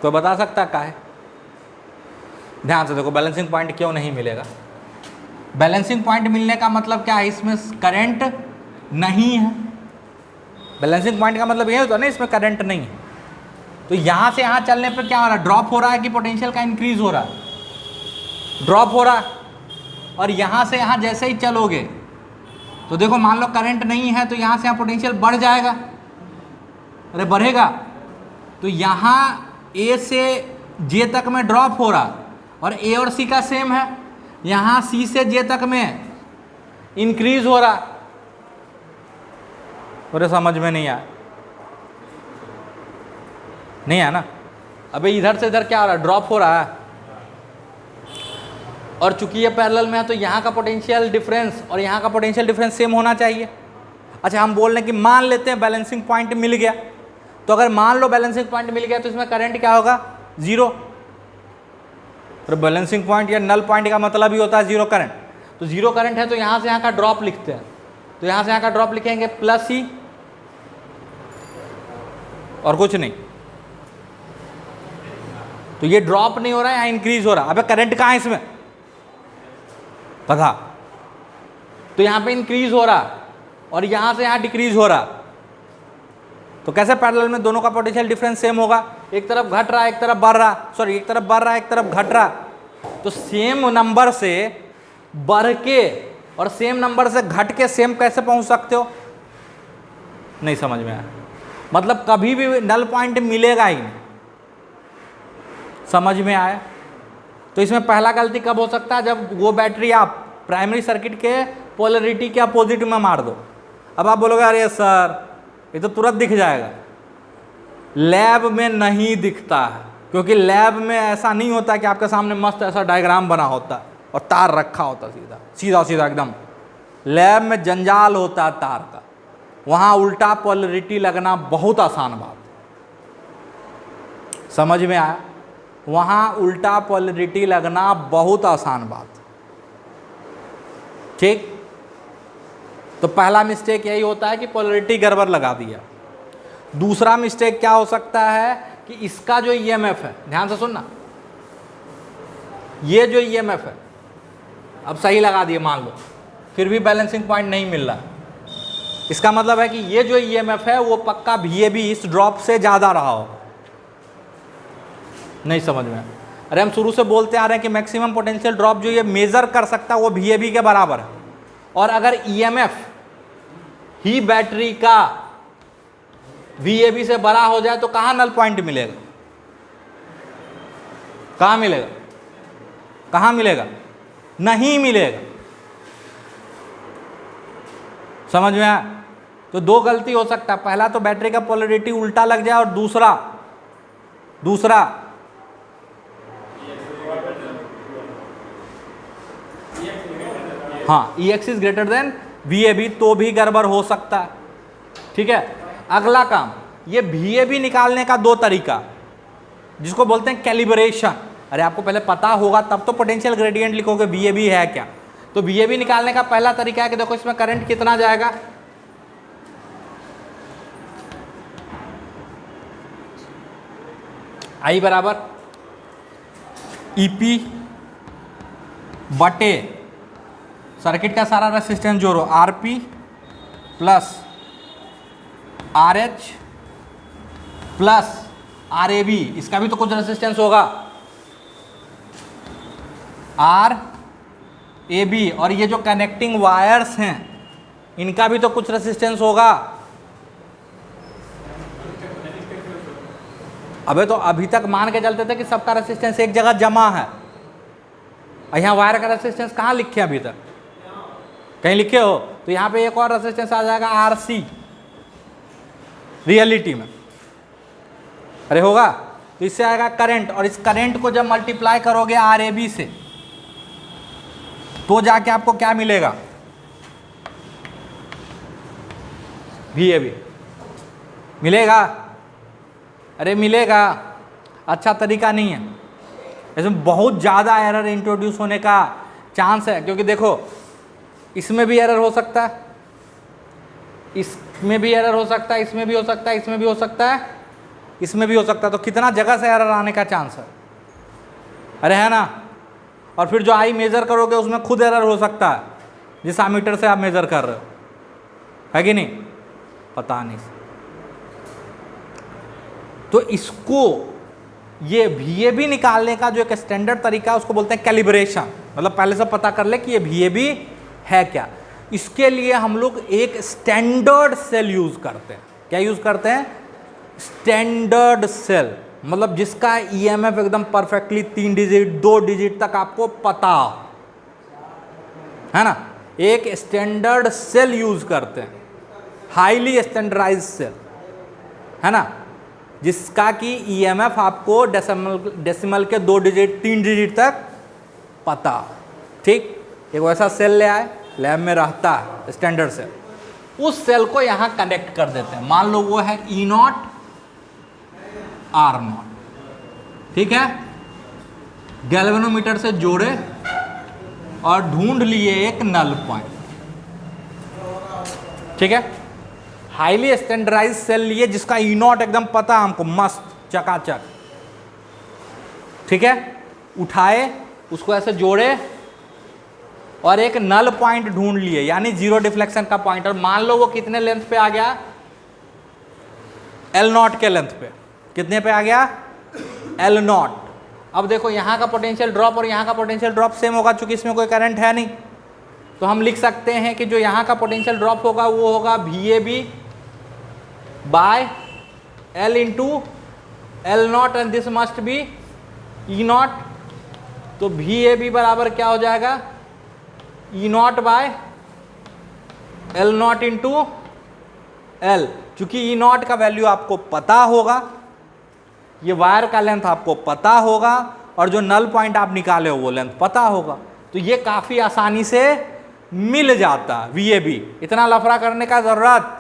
कोई बता सकता क्या है? ध्यान से देखो बैलेंसिंग पॉइंट क्यों नहीं मिलेगा। बैलेंसिंग पॉइंट मिलने का मतलब क्या है, इसमें करंट नहीं है। बैलेंसिंग पॉइंट का मतलब ये होता है ना इसमें करंट नहीं है। तो यहाँ से यहाँ चलने पर क्या हो रहा है, ड्रॉप हो रहा है कि पोटेंशियल का इंक्रीज हो रहा है, ड्रॉप हो रहा है। और यहाँ से यहाँ जैसे ही चलोगे तो देखो मान लो करंट नहीं है तो यहाँ से यहाँ पोटेंशियल बढ़ जाएगा, अरे बढ़ेगा। तो यहाँ A से J तक में ड्रॉप हो रहा और A और C का सेम है, यहाँ C से J तक में इंक्रीज हो रहा। अरे समझ में नहीं आया, नहीं है ना। अबे इधर से इधर क्या हो रहा है, ड्रॉप हो रहा है, और चूंकि ये पैरेलल में है तो यहाँ का पोटेंशियल डिफरेंस और यहाँ का पोटेंशियल डिफरेंस सेम होना चाहिए। अच्छा, हम बोल रहे हैं कि मान लेते हैं बैलेंसिंग पॉइंट मिल गया, तो अगर मान लो बैलेंसिंग पॉइंट मिल गया तो इसमें करंट क्या होगा, जीरो। तो बैलेंसिंग पॉइंट या नल पॉइंट का मतलब ही होता है जीरो करंट। तो जीरो करंट है तो यहाँ से यहाँ का ड्रॉप लिखते हैं, तो यहाँ से यहाँ का ड्रॉप लिखेंगे प्लस ही, और कुछ नहीं। तो ये ड्रॉप नहीं हो रहा है, यहाँ इंक्रीज हो रहा है। अबे करंट कहाँ है इसमें, पता, तो यहाँ पे इंक्रीज हो रहा और यहाँ से यहाँ डिक्रीज हो रहा। तो कैसे पैरेलल में दोनों का पोटेंशियल डिफरेंस सेम होगा, एक तरफ घट रहा एक तरफ बढ़ रहा, सॉरी एक तरफ बढ़ रहा एक तरफ घट रहा। तो सेम नंबर से बढ़ के और सेम नंबर से घट के सेम कैसे पहुंच सकते हो, नहीं समझ में आया। मतलब कभी भी नल पॉइंट मिलेगा ही नहीं, समझ में आया। तो इसमें पहला गलती कब हो सकता है, जब वो बैटरी आप प्राइमरी सर्किट के पोलरिटी के अपोजिट में मार दो। अब आप बोलोगे अरे सर ये तो तुरंत दिख जाएगा, लैब में नहीं दिखता है, क्योंकि लैब में ऐसा नहीं होता कि आपके सामने मस्त ऐसा डायग्राम बना होता और तार रखा होता सीधा सीधा सीधा एकदम। लैब में जंजाल होता है तार का, वहाँ उल्टा पोलरिटी लगना बहुत आसान बात, समझ में आया। वहाँ उल्टा पोलरिटी लगना बहुत आसान बात, ठीक। तो पहला मिस्टेक यही होता है कि पोलरिटी गड़बड़ लगा दिया। दूसरा मिस्टेक क्या हो सकता है कि इसका जो ईएमएफ है, ध्यान से सुनना, ये जो ईएमएफ है, अब सही लगा दिए मान लो, फिर भी बैलेंसिंग पॉइंट नहीं मिल रहा, इसका मतलब है कि ये जो ईएमएफ है वो पक्का VAB इस ड्रॉप से ज़्यादा रहा हो। नहीं समझ में, अरे हम शुरू से बोलते आ रहे हैं कि मैक्सिमम पोटेंशियल ड्रॉप जो ये मेजर कर सकता है वो VAB के बराबर है। और अगर ईएमएफ ही बैटरी का VAB से बड़ा हो जाए तो कहाँ नल पॉइंट मिलेगा, कहाँ मिलेगा, कहाँ मिलेगा, नहीं मिलेगा, समझ में आया। तो दो गलती हो सकता है, पहला तो बैटरी का पोलरिटी उल्टा लग जाए, और दूसरा हाँ EX is greater than VAB, तो भी गड़बड़ हो सकता है, ठीक है। अगला काम, ये VAB निकालने का दो तरीका, जिसको बोलते हैं कैलिब्रेशन। अरे आपको पहले पता होगा तब तो पोटेंशियल ग्रेडियंट लिखोगे VAB है क्या। तो VAB निकालने का पहला तरीका है कि देखो इसमें करंट कितना जाएगा, I बराबर EP बटे सर्किट का सारा रेसिस्टेंस जोड़ो, RP plus RH plus RAB, इसका भी तो कुछ रेसिस्टेंस होगा, RAB, और ये जो कनेक्टिंग वायर्स हैं इनका भी तो कुछ रेसिस्टेंस होगा। अबे तो अभी तक मान के चलते थे कि सबका रेसिस्टेंस एक जगह जमा है, यहाँ वायर का रेसिस्टेंस कहाँ लिखे अभी तक, कहीं लिखे हो? तो यहाँ पे एक और रेसिस्टेंस आ जाएगा RC रियलिटी में, अरे होगा। तो इससे आएगा करंट, और इस करंट को जब मल्टीप्लाई करोगे RAB से तो जाके आपको क्या मिलेगा, VAB मिलेगा। अरे मिलेगा, अच्छा तरीका नहीं है, इसमें बहुत ज़्यादा एरर इंट्रोड्यूस होने का चांस है, क्योंकि देखो इसमें भी एरर हो सकता है, इसमें भी एरर हो सकता है, इसमें भी हो सकता है, इसमें भी हो सकता है, इसमें भी हो सकता है। तो कितना जगह से एरर आने का चांस है, अरे है ना। और फिर जो आई मेज़र करोगे उसमें खुद एरर हो सकता है, जिस एमीटर से आप मेज़र कर रहे हो, है कि नहीं, पता नहीं। तो इसको ये VAB निकालने का जो एक स्टैंडर्ड तरीका है उसको बोलते हैं कैलिब्रेशन, मतलब पहले से पता कर ले कि ये VAB है क्या। इसके लिए हम लोग एक स्टैंडर्ड सेल यूज करते हैं। क्या यूज करते हैं? स्टैंडर्ड सेल, मतलब जिसका EMF एकदम परफेक्टली 3 डिजिट 2 डिजिट तक आपको पता है ना। एक स्टैंडर्ड सेल यूज करते हैं, हाईली स्टैंडर्डाइज्ड सेल, है ना, जिसका कि EMF आपको डेसिमल के 2 डिजिट 3 डिजिट तक पता। ठीक, एक वैसा सेल ले आए, लैब में रहता है स्टैंडर्ड सेल, उस सेल को यहाँ कनेक्ट कर देते हैं। मान लो वो है E0 R0, ठीक है। गैल्वेनोमीटर से जोड़े और ढूंढ लिए एक नल पॉइंट, ठीक है। हाईली स्टैंडर्डाइज सेल लिए जिसका E0 एकदम पता हमको, मस्त चकाचक, ठीक है। उठाए, उसको ऐसे जोड़े और एक नल पॉइंट ढूंढ लिए, यानी जीरो डिफ्लेक्शन का पॉइंट। और मान लो वो कितने लेंथ पे आ गया, L0 के लेंथ पे। कितने पे आ गया, L0। अब देखो यहाँ का पोटेंशियल ड्रॉप और यहाँ का पोटेंशियल ड्रॉप सेम होगा, चूंकि इसमें कोई करंट है नहीं, तो हम लिख सकते हैं कि जो यहाँ का पोटेंशियल ड्रॉप होगा वो होगा VAB by L into L0 and this must be E0। तो VAB बराबर क्या हो जाएगा, E0 bye L0 into L। चूंकि E0 का वैल्यू आपको पता होगा, ये वायर का लेंथ आपको पता होगा, और जो नल पॉइंट आप निकाले हो वो लेंथ पता होगा, तो ये काफ़ी आसानी से मिल जाता है VAB। इतना लफड़ा करने का ज़रूरत,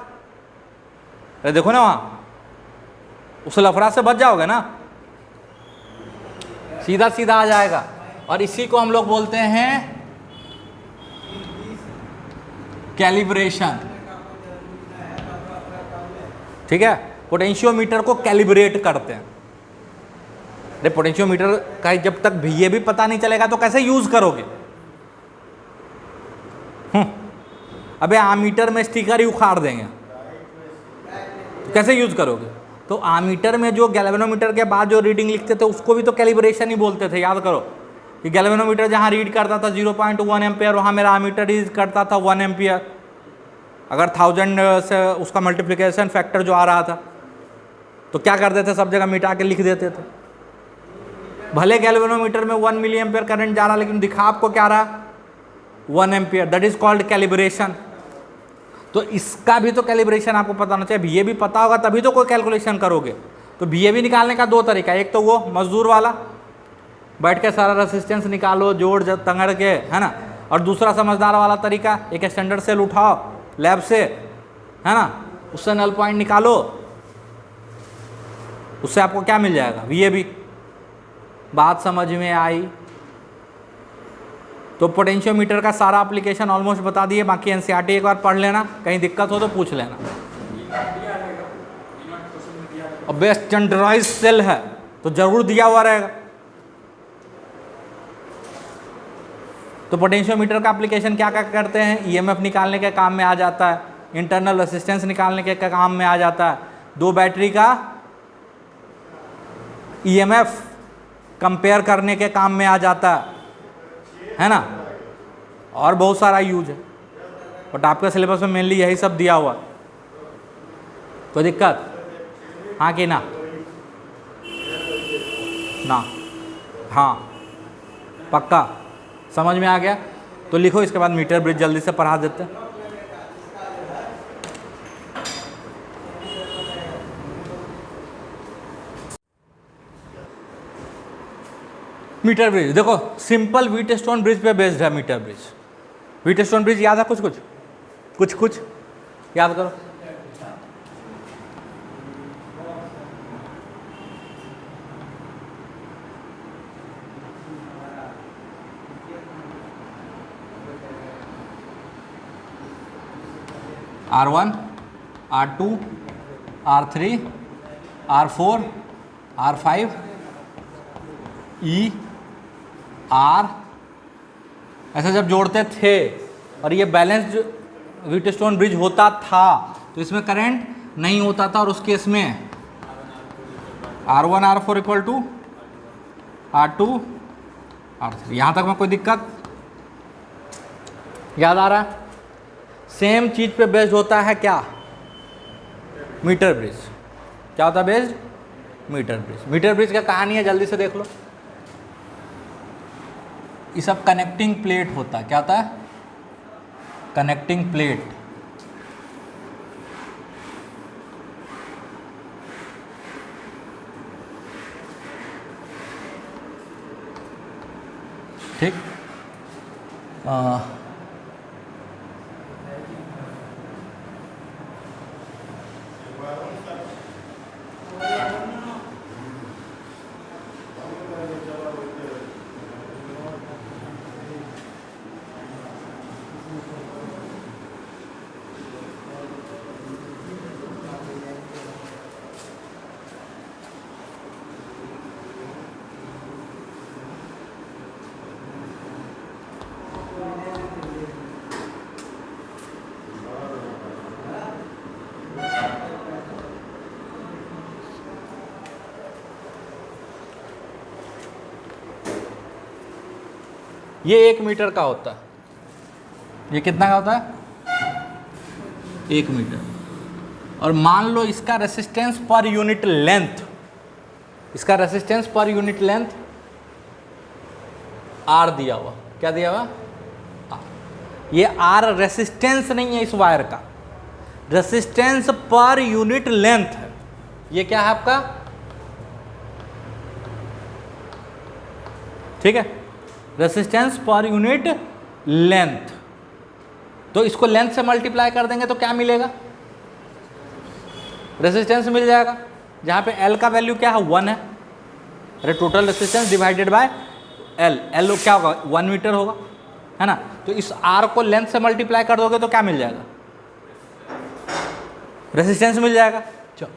अरे देखो ना वहाँ, उस लफड़ा से बच जाओगे ना, सीधा सीधा आ जाएगा। और इसी को हम लोग बोलते हैं कैलिब्रेशन, ठीक है। पोटेंशियोमीटर को कैलिब्रेट करते हैं। अरे पोटेंशियोमीटर का जब तक VAB पता नहीं चलेगा तो कैसे यूज करोगे। अबे आमीटर में स्टिकर ही उखाड़ देंगे, तो कैसे यूज करोगे। तो आमीटर में जो गैल्वेनोमीटर के बाद जो रीडिंग लिखते थे उसको भी तो कैलिब्रेशन ही बोलते थे। याद करो कि गैल्वेनोमीटर जहाँ रीड करता था 0.1 एम्पियर, वहाँ मेरा आमीटर रीड करता था 1 एम्पियर। अगर 1000 से उसका मल्टीप्लिकेशन फैक्टर जो आ रहा था तो क्या करते थे, सब जगह मिटा के लिख देते थे। भले गैल्वेनोमीटर में 1 मिली एम्पियर करंट जा रहा, लेकिन दिखा आपको क्या रहा, 1 ampere. That is called calibration. तो इसका भी तो कैलिब्रेशन आपको पता होना चाहिए। VAB पता होगा तभी तो कोई कैलकुलेशन करोगे। तो VAB निकालने का दो तरीका, एक तो वो मजदूर वाला, बैठ के सारा रेसिस्टेंस निकालो जोड़ तंगड़ के, है ना। और दूसरा समझदार वाला तरीका, एक स्टैंडर्ड सेल उठाओ लैब से, है ना, उससे नल पॉइंट निकालो, उससे आपको क्या मिल जाएगा, VAB। बात समझ में आई। तो पोटेंशियोमीटर का सारा एप्लीकेशन ऑलमोस्ट बता दिए, बाकी NCERT एक बार पढ़ लेना, कहीं दिक्कत हो तो पूछ लेना। और बेस्ट स्टैंडर्डाइज सेल है तो जरूर दिया हुआ रहेगा। तो पोटेंशियोमीटर का एप्लीकेशन क्या क्या करते हैं, EMF निकालने के काम में आ जाता है, इंटरनल रेसिस्टेंस निकालने के काम में आ जाता है, दो बैटरी का EMF कंपेयर करने के काम में आ जाता है ना, और बहुत सारा यूज है। बट आपके सिलेबस में मेनली यही सब दिया हुआ। कोई दिक्कत, हाँ कि ना, ना, हाँ, पक्का समझ में आ गया। तो लिखो, इसके बाद मीटर ब्रिज जल्दी से पढ़ा देते हैं। मीटर ब्रिज देखो, सिंपल व्हीटस्टोन ब्रिज पे बेस्ड है मीटर ब्रिज। व्हीटस्टोन ब्रिज याद है, कुछ याद करो। R1, R2, R3, R4, R5, E, R, ऐसे जब जोड़ते थे और ये बैलेंस्ड व्हीटस्टोन ब्रिज होता था तो इसमें करंट नहीं होता था, और उस केस में R1 R4 equal to R2 R3। यहाँ तक में कोई दिक्कत याद आ रहा है। सेम चीज पे बेस्ड होता है क्या, मीटर ब्रिज। क्या होता है based, metre bridge. Metre bridge का कहानी है, जल्दी से देख लो। ये सब कनेक्टिंग प्लेट होता है। क्या होता है, कनेक्टिंग प्लेट। ठीक, ये 1 मीटर का होता है, ये कितना का होता है 1 मीटर। और मान लो इसका रेसिस्टेंस पर यूनिट लेंथ, इसका resistance per unit length R दिया हुआ, क्या दिया हुआ R। ये R रेसिस्टेंस नहीं है इस वायर का, रेसिस्टेंस पर यूनिट लेंथ है। ये क्या है आपका, ठीक है, रेसिस्टेंस पर यूनिट लेंथ। तो इसको लेंथ से मल्टीप्लाई कर देंगे तो क्या मिलेगा, रेसिस्टेंस मिल जाएगा, जहां पे L का वैल्यू क्या है 1 है। अरे total resistance divided by L क्या होगा 1 मीटर होगा, है ना। तो इस R को लेंथ से मल्टीप्लाई कर दोगे तो क्या मिल जाएगा, रेसिस्टेंस मिल जाएगा। चलो,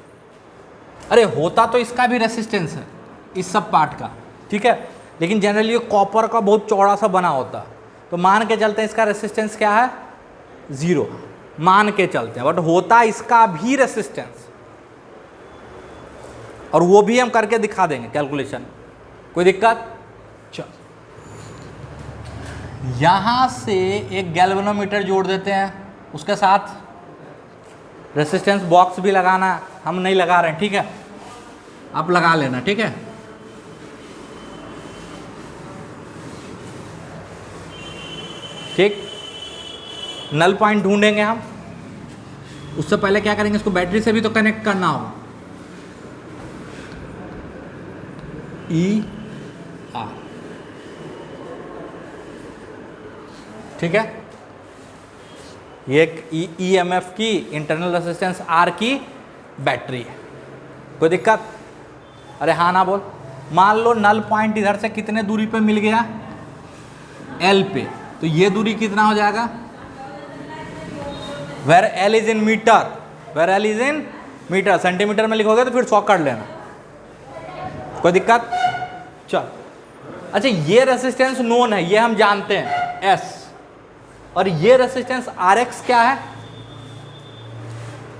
अरे होता तो इसका भी रेसिस्टेंस है इस सब पार्ट का, ठीक है, लेकिन जनरली ये कॉपर का बहुत चौड़ा सा बना होता है, तो मान के चलते हैं इसका रेसिस्टेंस क्या है 0, मान के चलते हैं, बट होता इसका भी रेसिस्टेंस, और वो भी हम करके दिखा देंगे कैलकुलेशन, कोई दिक्कत। चल, यहां से एक गैल्वेनोमीटर जोड़ देते हैं, उसके साथ रेसिस्टेंस बॉक्स भी लगाना, हम नहीं लगा रहे हैं, ठीक है, आप लगा लेना, ठीक है। ठीक, नल पॉइंट ढूंढेंगे हम, उससे पहले क्या करेंगे, इसको बैटरी से भी तो कनेक्ट करना होगा। ER, ठीक है, ये एक EMF की इंटरनल रेजिस्टेंस R की बैटरी है, कोई दिक्कत। अरे हाँ ना बोल। मान लो नल पॉइंट इधर से कितने दूरी पे मिल गया, L पे, तो ये दूरी कितना हो जाएगा, where L is in metre, where L is in metre, centimetre में लिखोगे तो फिर 100 कर लेना, कोई दिक्कत। चल, अच्छा, ये रेसिस्टेंस नोन है, ये हम जानते हैं S, और ये रेसिस्टेंस RX क्या है,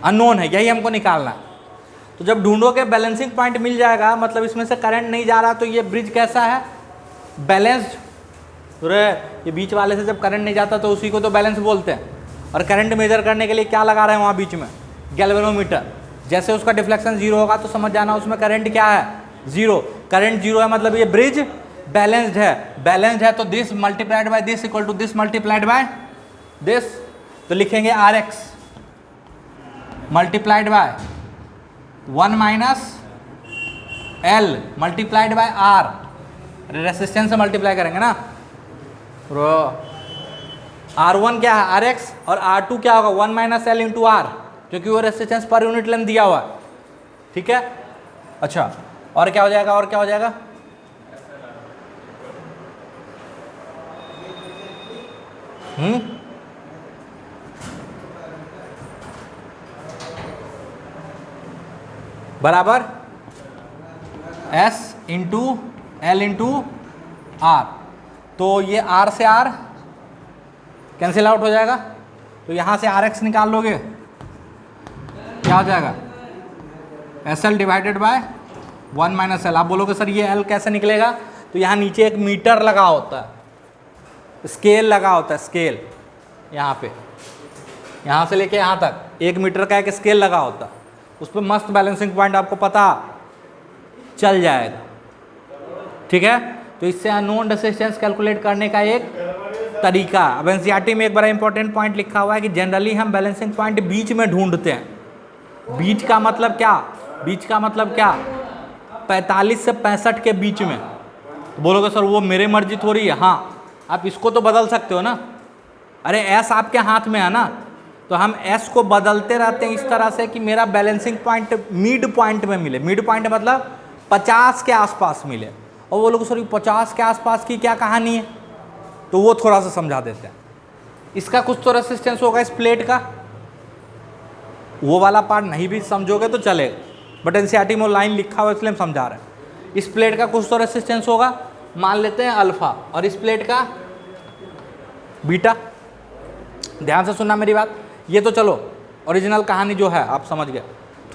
अननोन है, यही हमको निकालना है। तो जब ढूंढोगे बैलेंसिंग पॉइंट मिल जाएगा, मतलब इसमें से करंट नहीं जा रहा, तो ये ब्रिज कैसा है, बैलेंस्ड। ये बीच वाले से जब करंट नहीं जाता तो उसी को तो बैलेंस बोलते हैं। और करंट मेजर करने के लिए क्या लगा रहे हैं वहाँ बीच में, गैल्वेनोमीटर। जैसे उसका डिफ्लेक्शन 0 होगा तो समझ जाना उसमें करंट क्या है, 0। करंट 0 है मतलब ये ब्रिज बैलेंस्ड है, बैलेंस्ड है तो this multiplied by this equal to this multiplied by this, तो लिखेंगे RX multiplied by 1 minus L multiplied by R, resistance से मल्टीप्लाई करेंगे ना। R1 क्या है RX, और R2 क्या होगा 1 माइनस L इंटू R, क्योंकि वो रेसिस्टेंस पर यूनिट लेंथ दिया हुआ है, ठीक है। अच्छा, और क्या हो जाएगा, और क्या हो जाएगा, बराबर S into L into R, तो ये R से R कैंसिल आउट हो जाएगा, तो यहाँ से RX निकाल लोगे, क्या हो जाएगा SL divided by 1 minus L। आप बोलोगे सर ये L कैसे निकलेगा, तो यहाँ नीचे एक मीटर लगा होता है, स्केल लगा होता है, स्केल यहाँ पे, यहाँ से लेके यहाँ तक 1 मीटर का एक स्केल लगा होता है, उस पर मस्त बैलेंसिंग पॉइंट आपको पता चल जाएगा, ठीक है। तो इससे अननोन रेजिस्टेंस कैलकुलेट करने का एक तरीका। अब एनसीईआरटी में एक बड़ा इंपॉर्टेंट पॉइंट लिखा हुआ है कि जनरली हम बैलेंसिंग पॉइंट बीच में ढूंढते हैं। बीच का मतलब क्या, बीच का मतलब क्या, 45 से 65 के बीच में। तो बोलोगे सर वो मेरे मर्जी थोड़ी है, हाँ आप इसको तो बदल सकते हो ना, अरे एस आपके हाथ में है ना, तो हम एस को बदलते रहते हैं इस तरह से कि मेरा बैलेंसिंग पॉइंट मिड पॉइंट में मिले। मिड पॉइंट मतलब 50 के आसपास मिले। और वो लोग सॉरी 50 के आसपास की क्या कहानी है, तो वो थोड़ा सा समझा देते हैं। इसका कुछ तो रेसिस्टेंस होगा इस प्लेट का, वो वाला पार्ट नहीं भी समझोगे तो चलेगा, बट एनसीईआरटी में वो लाइन लिखा हुआ इसलिए हम समझा रहे हैं। इस प्लेट का कुछ तो रेसिस्टेंस होगा, मान लेते हैं अल्फा, और इस प्लेट का बीटा। ध्यान से सुनना मेरी बात, ये तो चलो ओरिजिनल कहानी जो है आप समझ गए।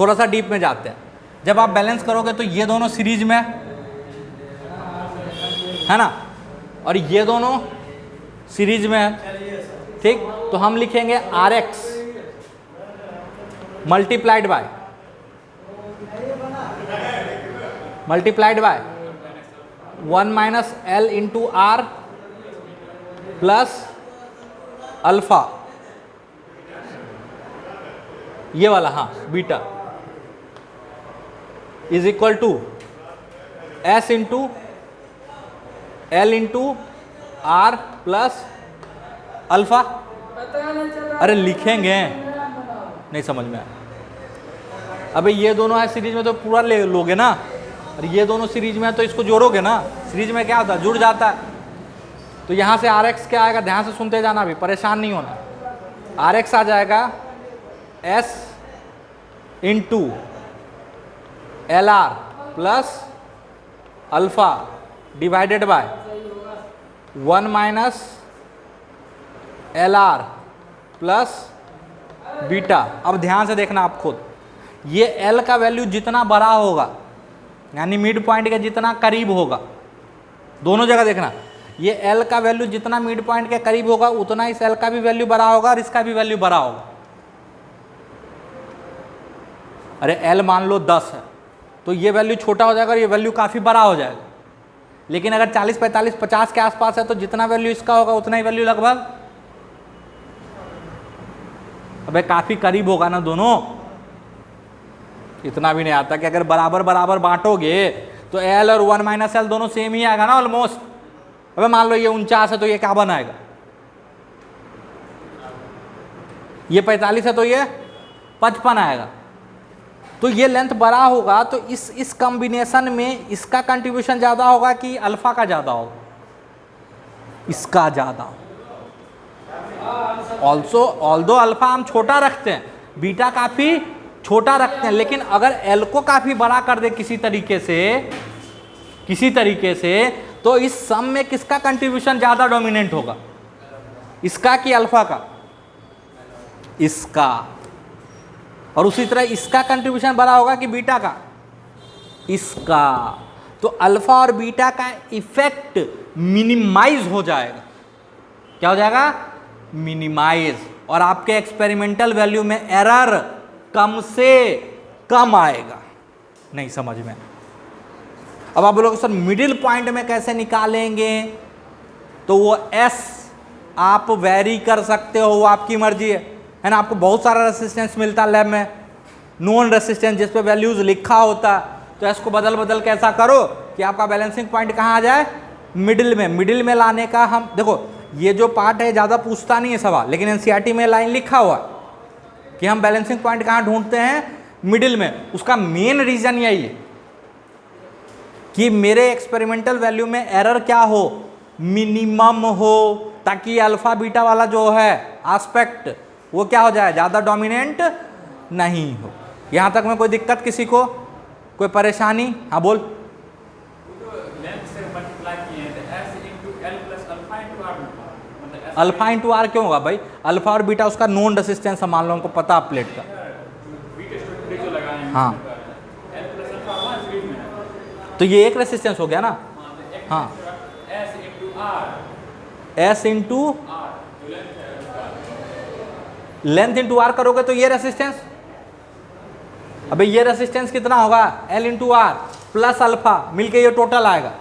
थोड़ा सा डीप में जाते हैं। जब आप बैलेंस करोगे तो ये दोनों सीरीज में है ना, और ये दोनों सीरीज में है, ठीक। तो हम लिखेंगे R X multiplied by 1 minus L into R plus alpha, ये वाला, हाँ beta, is equal to S into L into R plus alpha. अरे लिखेंगे, नहीं समझ में आया। अबे ये दोनों है सीरीज में तो पूरा ले लोगे ना, और ये दोनों सीरीज में है तो इसको जोड़ोगे ना। सीरीज में क्या होता है, जुड़ जाता है। तो यहाँ से आर एक्स क्या आएगा, ध्यान से सुनते जाना, अभी परेशान नहीं होना। आर एक्स आ जाएगा S into L R plus alpha divided by 1 minus L R plus beta. अब ध्यान से देखना आप खुद, ये एल का वैल्यू जितना बड़ा होगा, यानी मिड पॉइंट के जितना करीब होगा, दोनों जगह देखना, ये एल का वैल्यू जितना मिड पॉइंट के करीब होगा उतना इस एल का भी वैल्यू बड़ा होगा और इसका भी वैल्यू बड़ा होगा। अरे एल मान लो 10 है तो ये वैल्यू छोटा हो जाएगा और ये वैल्यू काफ़ी बड़ा हो जाएगा। लेकिन अगर 40, 45, 50 के आसपास है तो जितना वैल्यू इसका होगा उतना ही वैल्यू लगभग, अबे काफ़ी करीब होगा ना दोनों। इतना भी नहीं आता कि अगर बराबर बराबर बांटोगे तो एल और 1 माइनस एल दोनों सेम ही आएगा ना ऑलमोस्ट। अबे मान लो ये 49 है तो ये क्या बनाएगा, ये 45 है तो ये 55 आएगा। तो ये लेंथ बड़ा होगा तो इस कॉम्बिनेशन में इसका कंट्रीब्यूशन ज़्यादा होगा कि अल्फा का ज़्यादा होगा, इसका ज़्यादा। ऑल्दो अल्फा हम छोटा रखते हैं, बीटा काफ़ी छोटा रखते हैं, लेकिन अगर एल को काफ़ी बड़ा कर दे किसी तरीके से तो इस सम में किसका कंट्रीब्यूशन ज़्यादा डोमिनेंट होगा, इसका कि अल्फा का, इसका। और उसी तरह इसका कंट्रीब्यूशन बड़ा होगा कि बीटा का, इसका। तो अल्फा और बीटा का इफेक्ट मिनिमाइज हो जाएगा। क्या हो जाएगा, मिनिमाइज, और आपके एक्सपेरिमेंटल वैल्यू में एरर कम से कम आएगा। नहीं समझ में। अब आप बोलोगे सर मिडिल पॉइंट में कैसे निकालेंगे, तो वो एस आप वेरी कर सकते हो, वो आपकी मर्जी है ना। आपको बहुत सारा रेसिस्टेंस मिलता है लैब में, नॉन रेसिस्टेंस जिस पे वैल्यूज लिखा होता है, तो एस को बदल के ऐसा करो कि आपका बैलेंसिंग पॉइंट कहाँ आ जाए, मिडिल में। मिडिल में लाने का हम देखो, ये जो पार्ट है ज़्यादा पूछता नहीं है सवाल, लेकिन एनसीईआरटी में लाइन लिखा हुआ है कि हम बैलेंसिंग पॉइंट कहाँ ढूंढते हैं, मिडिल में। उसका मेन रीज़न यही है कि मेरे एक्सपेरिमेंटल वैल्यू में एरर क्या हो, मिनिमम हो, ताकि अल्फा बीटा वाला जो है एस्पेक्ट वो क्या हो जाए, ज़्यादा डोमिनेंट नहीं हो। यहाँ तक में कोई दिक्कत किसी को, कोई परेशानी? हाँ बोल। अल्फा इंटू आर क्यों होगा भाई, अल्फा और बीटा उसका नॉन रेसिस्टेंस है, मान लो हमको पता प्लेट का। हाँ तो ये एक रेसिस्टेंस हो गया ना। हाँ S into length into R करोगे तो ये रेसिस्टेंस, अबे ये रेसिस्टेंस कितना होगा, L into R plus alpha मिलके ये टोटल आएगा,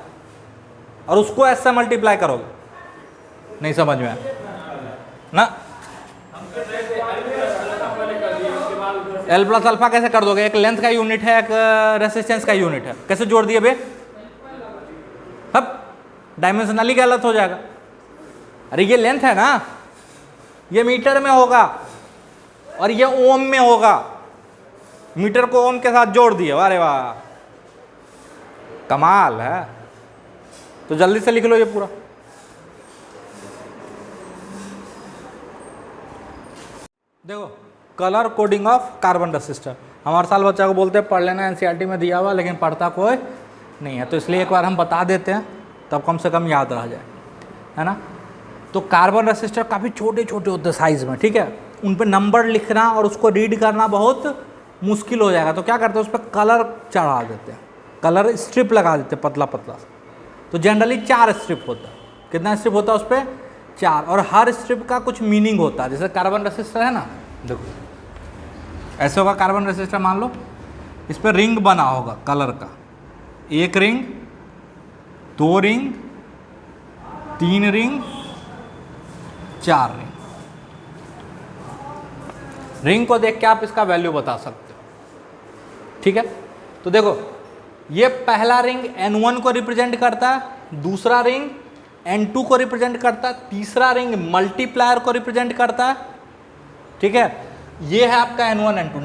और उसको एस से मल्टीप्लाई करोगे। नहीं समझ में ना। एल प्लस अल्फा कैसे कर दोगे, एक लेंथ का यूनिट है एक रेसिस्टेंस का यूनिट है, कैसे जोड़ दिए बे, अब डायमेंशनली गलत हो जाएगा। अरे ये लेंथ है ना, ये मीटर में होगा और ये ओम में होगा। मीटर को ओम के साथ जोड़ दिए, अरे वाह कमाल है। तो जल्दी से लिख लो ये पूरा। देखो colour coding of carbon resistor, हम हर साल बच्चा को बोलते हैं पढ़ लेना, एनसीईआरटी में दिया हुआ, लेकिन पढ़ता कोई नहीं है, तो इसलिए एक बार हम बता देते हैं तब कम से कम याद रह जाए, है ना। तो कार्बन रेसिस्टर काफ़ी छोटे छोटे होते हैं साइज़ में, ठीक है, उन पर नंबर लिखना और उसको रीड करना बहुत मुश्किल हो जाएगा। तो क्या करते हैं, उस पर कलर चढ़ा देते हैं, कलर स्ट्रिप लगा देते हैं पतला पतला सा। तो जनरली 4 स्ट्रिप होता है। कितना स्ट्रिप होता है उस पर? 4। और हर स्ट्रिप का कुछ मीनिंग होता है। जैसे कार्बन रेसिस्टर है ना, देखो ऐसे होगा कार्बन रेसिस्टर, मान लो इस पर रिंग बना होगा कलर का, 1 ring, 2 ring, 3 ring, 4 ring. Ring को देख के आप इसका वैल्यू बता सकते हो, ठीक है। तो देखो ये पहला रिंग N1 को रिप्रेजेंट करता है, दूसरा रिंग N2 को रिप्रेजेंट करता है, तीसरा रिंग मल्टीप्लायर को रिप्रेजेंट करता है, ठीक है। ये है आपका N1 N2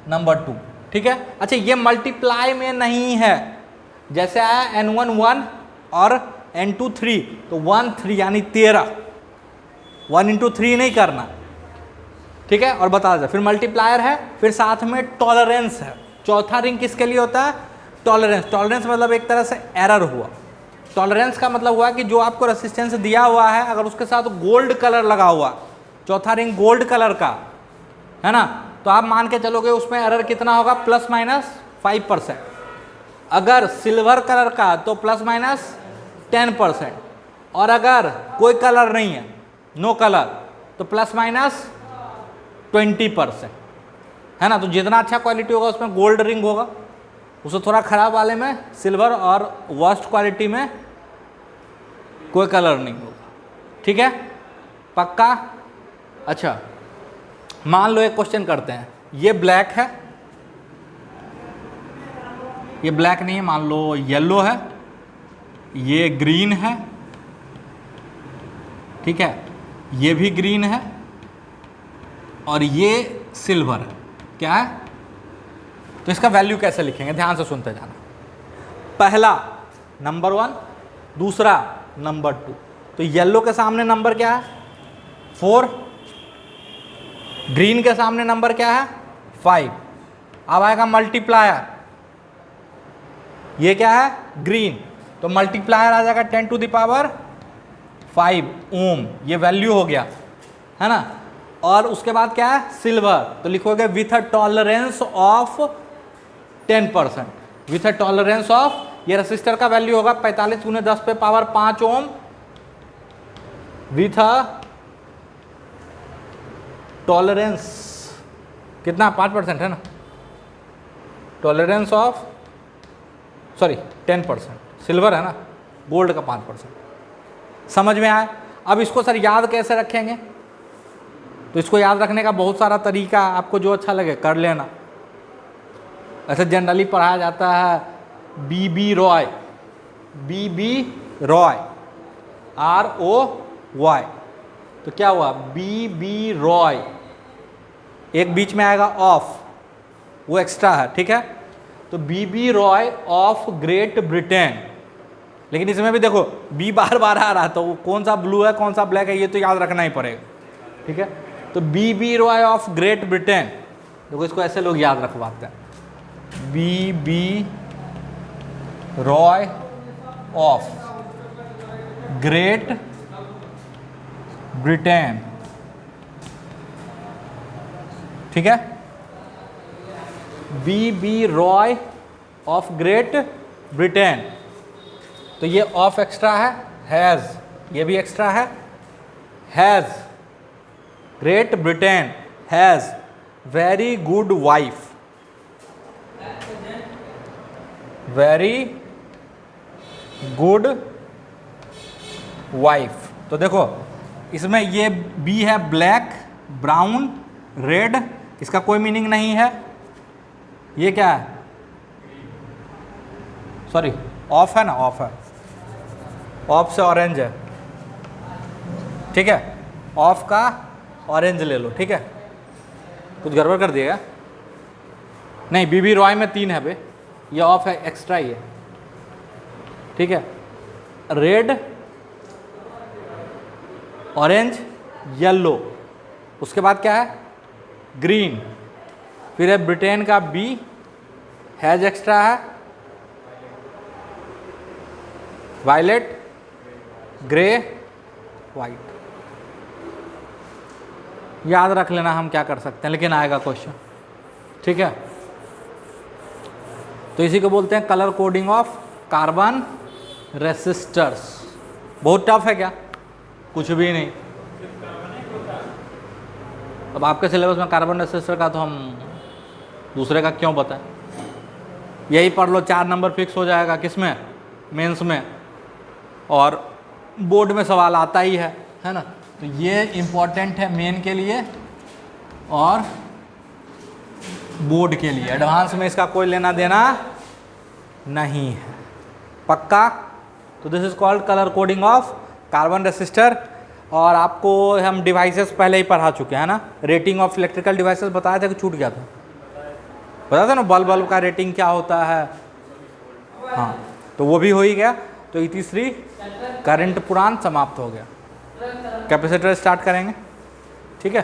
नंबर 2, ठीक है। अच्छा ये मल्टीप्लाई में नहीं है, जैसे आया N1 1 और N2 3, तो 1 3 यानी 13, 1 × 3 नहीं करना, ठीक है। और बता दे, फिर मल्टीप्लायर है, फिर साथ में टॉलरेंस है। चौथा रिंग किसके लिए होता है? टॉलरेंस। टॉलरेंस मतलब एक तरह से एरर हुआ। टॉलरेंस का मतलब हुआ कि जो आपको रेसिस्टेंस दिया हुआ है, अगर उसके साथ गोल्ड कलर लगा हुआ, चौथा रिंग गोल्ड कलर का है ना, तो आप मान के चलोगे उसमें एरर कितना होगा? ±5%। अगर सिल्वर कलर का तो ±10%, और अगर कोई कलर नहीं है, नो कलर, तो ±20%, है ना। तो जितना अच्छा क्वालिटी होगा उसमें गोल्ड रिंग होगा, उससे थोड़ा ख़राब वाले में सिल्वर, और वर्स्ट क्वालिटी में कोई कलर नहीं होगा, ठीक है, पक्का। अच्छा मान लो एक क्वेश्चन करते हैं, ये ब्लैक है, ये ब्लैक नहीं है, मान लो येलो है, ये ग्रीन है, ठीक है, ये भी ग्रीन है, और ये सिल्वर है, क्या है? तो इसका वैल्यू कैसे लिखेंगे, ध्यान से सुनते जाना। पहला नंबर 1, दूसरा नंबर 2। तो येलो के सामने नंबर क्या है? 4, ग्रीन के सामने नंबर क्या है? 5। अब आएगा मल्टीप्लायर, ये क्या है? ग्रीन, तो मल्टीप्लायर आ जाएगा 10⁵ ओम, ये वैल्यू हो गया, है ना। और उसके बाद क्या है? सिल्वर, तो लिखोगे with a tolerance of 10%, with a tolerance of, ये रेसिस्टर का वैल्यू होगा 45 × 10⁵ ओम, विथ अ टॉलरेंस कितना? 5% है ना, टॉलरेंस ऑफ, सॉरी 10%, सिल्वर है ना, गोल्ड का 5%। समझ में आया? अब इसको सर याद कैसे रखेंगे? तो इसको याद रखने का बहुत सारा तरीका, आपको जो अच्छा लगे कर लेना। ऐसे जनरली पढ़ाया जाता है BB रॉय, ROY, तो क्या हुआ? BB रॉय, एक बीच में आएगा ऑफ, वो एक्स्ट्रा है, ठीक है। तो BB Roy of great Britain, लेकिन इसमें भी देखो बी बार बार आ रहा है, तो कौन सा ब्लू है कौन सा ब्लैक है ये तो याद रखना ही पड़ेगा, ठीक है। तो BB Roy of great Britain, देखो इसको ऐसे लोग याद रखवाते हैं, BB Roy of great Britain, ठीक है। BB Roy of great Britain, तो ये ऑफ एक्स्ट्रा है, हैज़, ये भी एक्स्ट्रा है, has, great Britain has very good wife, very good wife. तो देखो इसमें ये बी है ब्लैक, ब्राउन, रेड, इसका कोई मीनिंग नहीं है। ये क्या है? सॉरी ऑफ है ना, ऑफ है, ऑफ से ऑरेंज है, ठीक है, ऑफ का ऑरेंज ले लो, ठीक है। कुछ गड़बड़ कर दिएगा नहीं, बीबी रॉय में 3 है बे, ये ऑफ है, एक्स्ट्रा ही है, ठीक है। रेड, ऑरेंज, येलो, उसके बाद क्या है, ग्रीन, फिर है ब्रिटेन का बी, हैज एक्स्ट्रा है, वायलेट, ग्रे, वाइट। याद रख लेना हम क्या कर सकते हैं, लेकिन आएगा क्वेश्चन, ठीक है। तो इसी को बोलते हैं colour coding of carbon resistors. बहुत टफ है क्या, कुछ भी नहीं। अब आपके सिलेबस में कार्बन रेसिस्टर का तो हम दूसरे का क्यों बताएं, यही पढ़ लो, 4 नंबर फिक्स हो जाएगा, किसमें, मेंस में, और बोर्ड में सवाल आता ही है ना। तो ये इम्पोर्टेंट है मेन के लिए और बोर्ड के लिए, एडवांस में इसका कोई लेना देना नहीं है, पक्का। तो this is called colour coding of carbon resistor. और आपको हम डिवाइसेस पहले ही पढ़ा चुके हैं ना, रेटिंग ऑफ इलेक्ट्रिकल डिवाइसेस बताया था कि छूट गया था, बताया था ना, बल्ब का रेटिंग क्या होता है, हाँ, तो वो भी हो ही गया। तो तीसरी करंट पुराण समाप्त हो गया। कैपेसिटर स्टार्ट करेंगे, ठीक है।